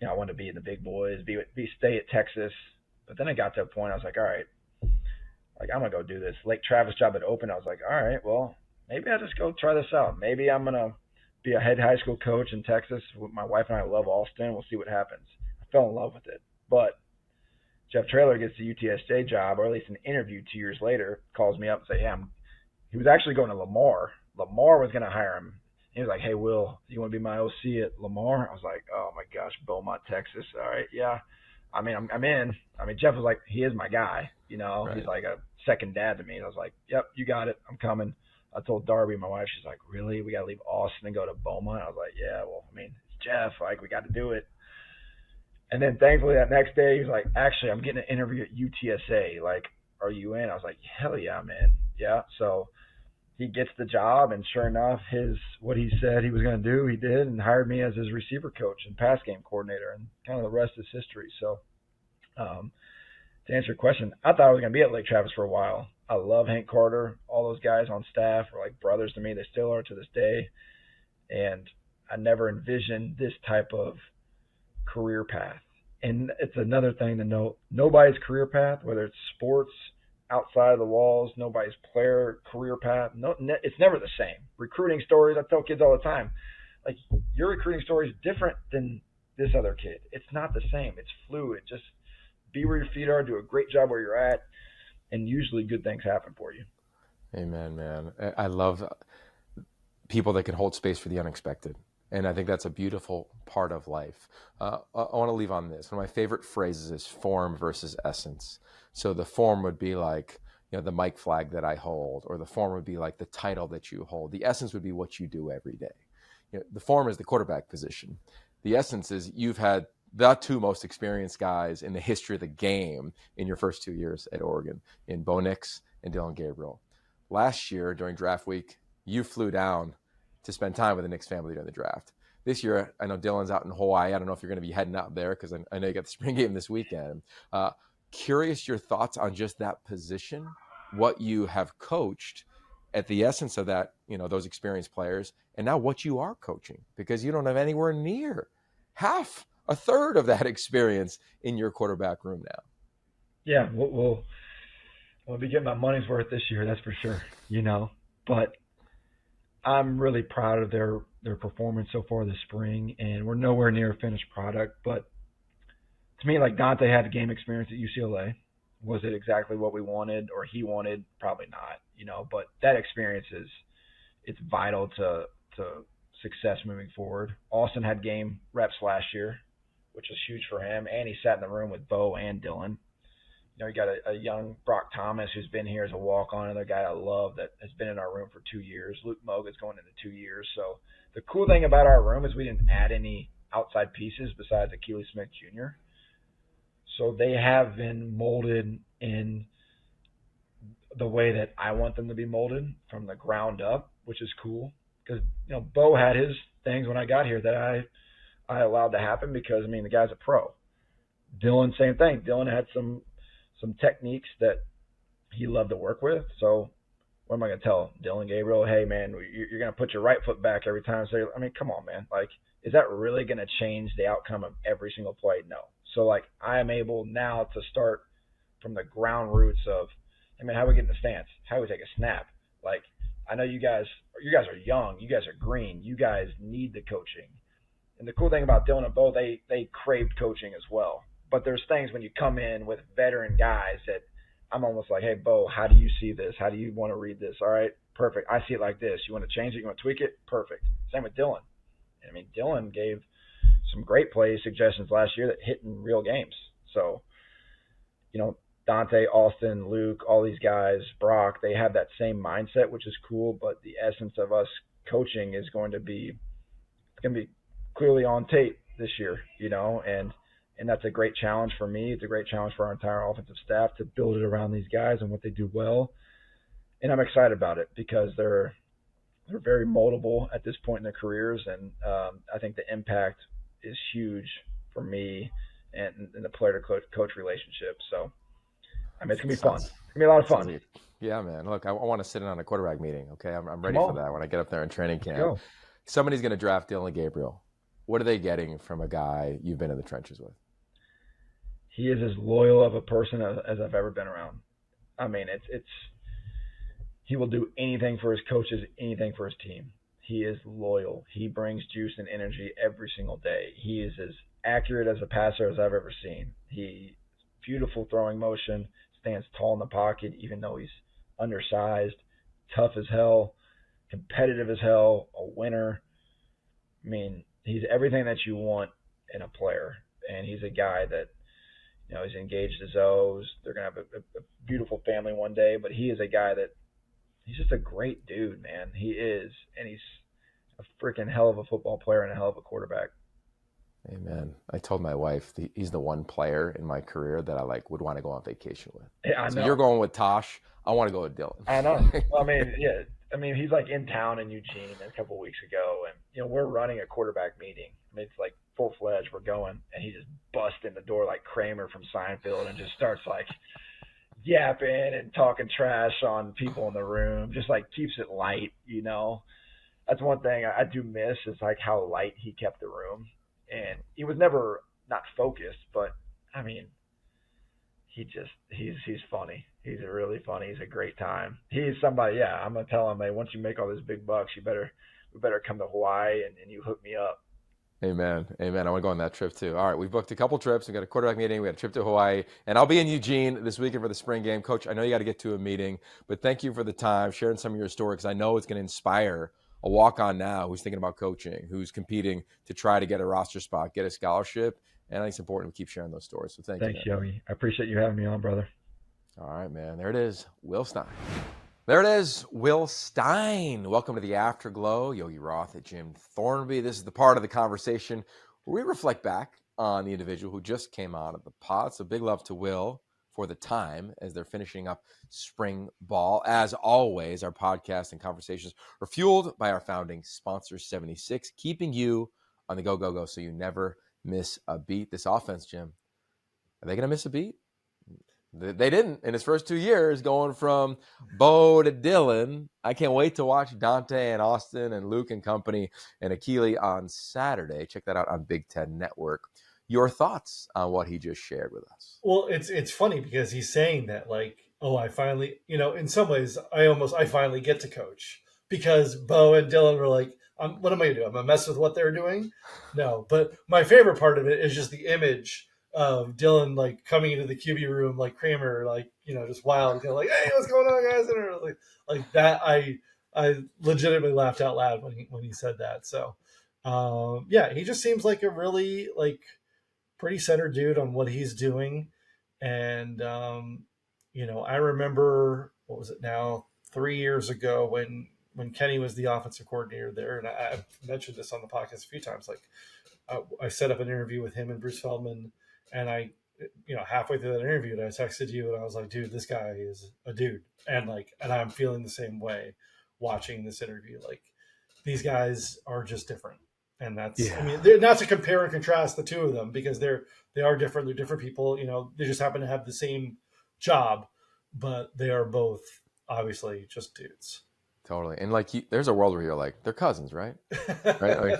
I wanted to be in the big boys, stay at Texas. But then I got to a point, I was like, all right, like, I'm going to go do this. Lake Travis job had opened. I was like, all right, well, maybe I'll just go try this out. Maybe I'm going to be a head high school coach in Texas. My wife and I love Austin. We'll see what happens. I fell in love with it. But Jeff Traylor gets the UTSJ job, or at least an interview 2 years later, calls me up and says, he was actually going to Lamar. Lamar was going to hire him He was like, "Hey, Will, you want to be my OC at Lamar?" I was like, "Oh my gosh, Beaumont, Texas. All right, yeah. I mean, I'm in." I mean, Jeff was like, he is my guy. You know, Right. he's like a second dad to me. And I was like, "Yep, you got it. I'm coming." I told Darby, my wife, she's like, "Really? We got to leave Austin and go to Beaumont?" I was like, "Yeah, well, I mean, it's Jeff. Like, we got to do it." And then thankfully that next day, he was like, "Actually, I'm getting an interview at UTSA. Like, are you in?" I was like, "Hell yeah, I'm in." Yeah. So he gets the job, and sure enough, what he said he was going to do, he did, and hired me as his receiver coach and pass game coordinator, and kind of the rest is history. So, to answer your question, I thought I was going to be at Lake Travis for a while. I love Hank Carter. All those guys on staff are like brothers to me. They still are to this day. And I never envisioned this type of career path. And it's another thing to note. Nobody's career path, whether it's sports, outside of the walls, nobody's player career path, it's never the same. Recruiting stories, I tell kids all the time, like, your recruiting story is different than this other kid. It's not the same. It's fluid. Just be where your feet are, do a great job where you're at, and usually good things happen for you. Amen, man. I love people that can hold space for the unexpected. And I think that's a beautiful part of life. I want to leave on this. One of my favorite phrases is form versus essence. So the form would be like, the mic flag that I hold, or the form would be like the title that you hold. The essence would be what you do every day. The form is the quarterback position. The essence is you've had the two most experienced guys in the history of the game in your first 2 years at Oregon, in Bo Nix and Dillon Gabriel. Last year during draft week, you flew down to spend time with the Knicks family during the draft. This year, I know Dylan's out in Hawaii. I don't know if you're going to be heading out there because I know you got the spring game this weekend. Curious your thoughts on just that position, what you have coached at the essence of that, those experienced players, and now what you are coaching, because you don't have anywhere near a third of that experience in your quarterback room now. Yeah, we'll be getting my money's worth this year, that's for sure, but I'm really proud of their performance so far this spring, and we're nowhere near a finished product. But to me, like, Dante had game experience at UCLA. Was it exactly what we wanted or he wanted? Probably not, but that experience it's vital to success moving forward. Austin had game reps last year, which was huge for him, and he sat in the room with Bo and Dylan. You got a young Brock Thomas who's been here as a walk-on, another guy I love that has been in our room for 2 years. Luke Moga's going into 2 years. So the cool thing about our room is we didn't add any outside pieces besides Achilles Smith Jr. So they have been molded in the way that I want them to be molded from the ground up, which is cool. Because, Bo had his things when I got here that I allowed to happen because, the guy's a pro. Dylan, same thing. Dylan had some techniques that he loved to work with. So what am I going to tell Dillon Gabriel? Hey, man, you're going to put your right foot back every time. So, come on, man. Like, is that really going to change the outcome of every single play? No. So, like, I am able now to start from the ground roots of, hey, man, how do we get in the stance? How do we take a snap? Like, I know you guys are young. You guys are green. You guys need the coaching. And the cool thing about Dylan and Bo, they craved coaching as well. But there's things when you come in with veteran guys that I'm almost like, hey, Bo, how do you see this? How do you want to read this? All right, perfect. I see it like this. You want to change it? You want to tweak it? Perfect. Same with Dylan. Dylan gave some great play suggestions last year that hit in real games. So, Dante, Austin, Luke, all these guys, Brock, they have that same mindset, which is cool. But the essence of us coaching is going to be clearly on tape this year, and that's a great challenge for me. It's a great challenge for our entire offensive staff to build it around these guys and what they do well. And I'm excited about it because they're very moldable at this point in their careers, and I think the impact is huge for me and the player-to-coach relationship. So, it's going to be fun. It's going to be a lot of fun. Yeah, man. Look, I want to sit in on a quarterback meeting, okay? I'm ready for that when I get up there in training camp. Go. Somebody's going to draft Dillon Gabriel. What are they getting from a guy you've been in the trenches with? He is as loyal of a person as I've ever been around. He will do anything for his coaches, anything for his team. He is loyal. He brings juice and energy every single day. He is as accurate as a passer as I've ever seen. He beautiful throwing motion, stands tall in the pocket even though he's undersized, tough as hell, competitive as hell, a winner. I mean, he's everything that you want in a player, and he's a guy that, he's engaged to Zoe's. They're gonna have a beautiful family one day, but he is a guy that he's just a great dude, man. He is, and he's a freaking hell of a football player and a hell of a quarterback. Amen. I told my wife he's the one player in my career that I would want to go on vacation with. Yeah, I know. So you're going with Tosh. I want to go with Dylan. I know. Well, I mean, yeah. I mean, he's in town in Eugene a couple of weeks ago, and we're running a quarterback meeting. I mean, it's full-fledged. We're going, and he just busts in the door like Kramer from Seinfeld and just starts yapping and talking trash on people in the room. Just keeps it light, That's one thing I do miss is how light he kept the room. And he was never not focused, but I mean, he's funny. He's really funny. He's a great time. He's somebody. Yeah, I'm gonna tell him, hey, once you make all these big bucks, we better come to Hawaii and you hook me up. Amen. Amen. I want to go on that trip too. All right, we've booked a couple trips. We got a quarterback meeting. We got a trip to Hawaii, and I'll be in Eugene this weekend for the spring game. Coach, I know you got to get to a meeting, but thank you for the time, sharing some of your story, because I know it's going to inspire a walk-on now who's thinking about coaching, who's competing to try to get a roster spot, get a scholarship. And I think it's important we keep sharing those stories. So thanks, you, Yogi. I appreciate you having me on, brother. All right, man. There it is, Will Stein. There it is, Will Stein. Welcome to the Afterglow. Yogi Roth and Jim Thornby. This is the part of the conversation where we reflect back on the individual who just came out of the pod. So big love to Will for the time as they're finishing up spring ball. As always, our podcast and conversations are fueled by our founding sponsor, 76, keeping you on the go so you never miss a beat. This offense, Jim, are they going to miss a beat? They didn't in his first 2 years, going from Bo to Dylan. I can't wait to watch Dante and Austin and Luke and company and Akili on Saturday. Check that out on Big Ten Network. Your thoughts on what he just shared with us? Well, it's funny because he's saying that I finally, in some ways, I finally get to coach, because Bo and Dylan were what am I going to do? I'm going to mess with what they're doing? No, but my favorite part of it is just the image of Dylan coming into the QB room like Kramer, just wild, hey, what's going on, guys? And like that, I legitimately laughed out loud when he said that. So, yeah, he just seems like a really pretty centered dude on what he's doing. And, I remember, what was it now, 3 years ago when Kenny was the offensive coordinator there. And I've mentioned this on the podcast a few times. I set up an interview with him and Bruce Feldman, and I, halfway through that interview, I texted you and I was like, dude, this guy is a dude. And and I'm feeling the same way watching this interview. These guys are just different. And that's, yeah. I mean, they're not to compare and contrast the two of them, because they are different. They're different people. They just happen to have the same job, but they are both obviously just dudes. Totally. And there's a world where you're they're cousins, right? Right?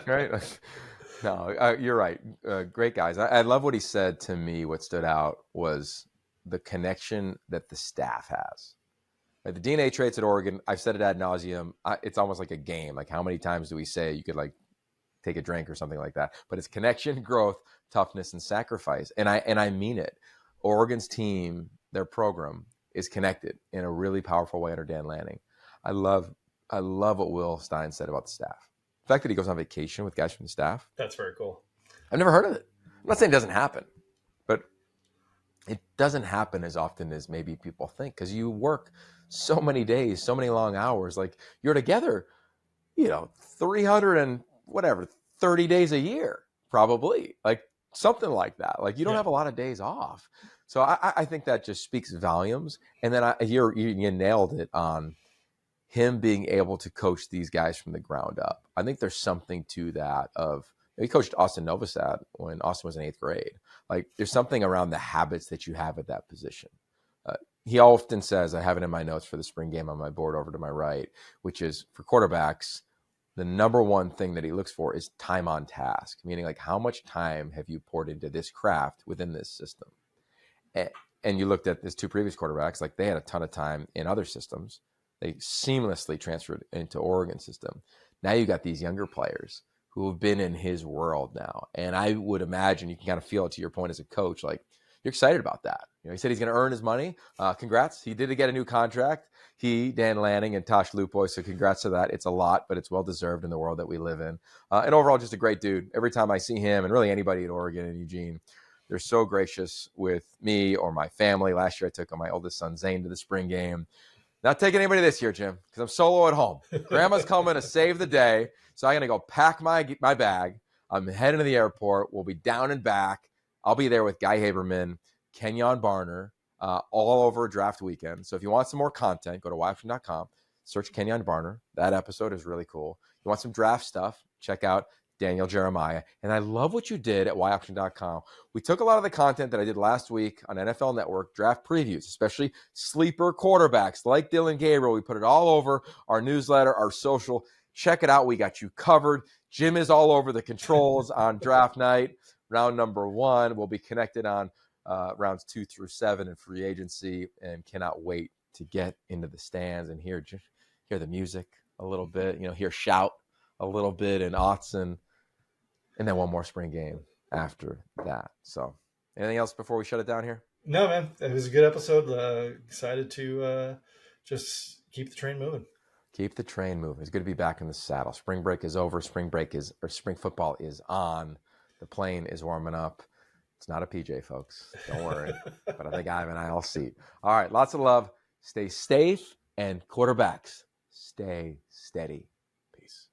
Right? No, you're right. Great guys. I love what he said to me. What stood out was the connection that the staff has. The DNA traits at Oregon, I've said it ad nauseum. It's almost like a game. How many times do we say you could take a drink or something like that? But it's connection, growth, toughness, and sacrifice. And I mean it. Oregon's team, their program, is connected in a really powerful way under Dan Lanning. I love what Will Stein said about the staff. The fact that he goes on vacation with guys from the staff. That's very cool. I've never heard of it. I'm not saying it doesn't happen, but it doesn't happen as often as maybe people think, because you work so many days, so many long hours. You're together, 300 and whatever, 30 days a year, probably, something like that. You don't have a lot of days off. So I think that just speaks volumes. And then you nailed it on him being able to coach these guys from the ground up. I think there's something to that he coached Austin Novosad when Austin was in 8th grade. There's something around the habits that you have at that position. He often says, I have it in my notes for the spring game on my board over to my right, which is for quarterbacks, the number one thing that he looks for is time on task, meaning how much time have you poured into this craft within this system? And you looked at his two previous quarterbacks, they had a ton of time in other systems. They seamlessly transferred into Oregon system. Now you got these younger players who have been in his world now. And I would imagine you can kind of feel it to your point as a coach, you're excited about that. You know, he said he's going to earn his money. Congrats. He did get a new contract. He, Dan Lanning, and Tosh Lupoy. So congrats to that. It's a lot, but it's well-deserved in the world that we live in. And overall, just a great dude. Every time I see him, and really anybody at Oregon and Eugene, they're so gracious with me or my family. Last year, I took my oldest son, Zane, to the spring game. Not taking anybody this year, Jim, because I'm solo at home. Grandma's coming to save the day. So I'm going to go pack my bag. I'm heading to the airport. We'll be down and back. I'll be there with Guy Haberman, Kenyon Barner, all over draft weekend. So if you want some more content, go to YOption.com, search Kenyon Barner. That episode is really cool. You want some draft stuff, check out Daniel Jeremiah. And I love what you did at YOption.com. We took a lot of the content that I did last week on NFL Network, draft previews, especially sleeper quarterbacks like Dylan Gabriel. We put it all over our newsletter, our social. Check it out. We got you covered. Jim is all over the controls on draft night. Round number 1. We'll be connected on rounds 2 through 7 in free agency, and cannot wait to get into the stands and hear the music a little bit, hear shout a little bit in Autzen, and then one more spring game after that. So anything else before we shut it down here? No, man. It was a good episode. Excited to just keep the train moving. Keep the train moving. It's good to be back in the saddle. Spring break is over. Spring football is on. The plane is warming up. It's not a PJ, folks. Don't worry. But I think I have an aisle seat. All right. Lots of love. Stay safe, and quarterbacks, stay steady. Peace.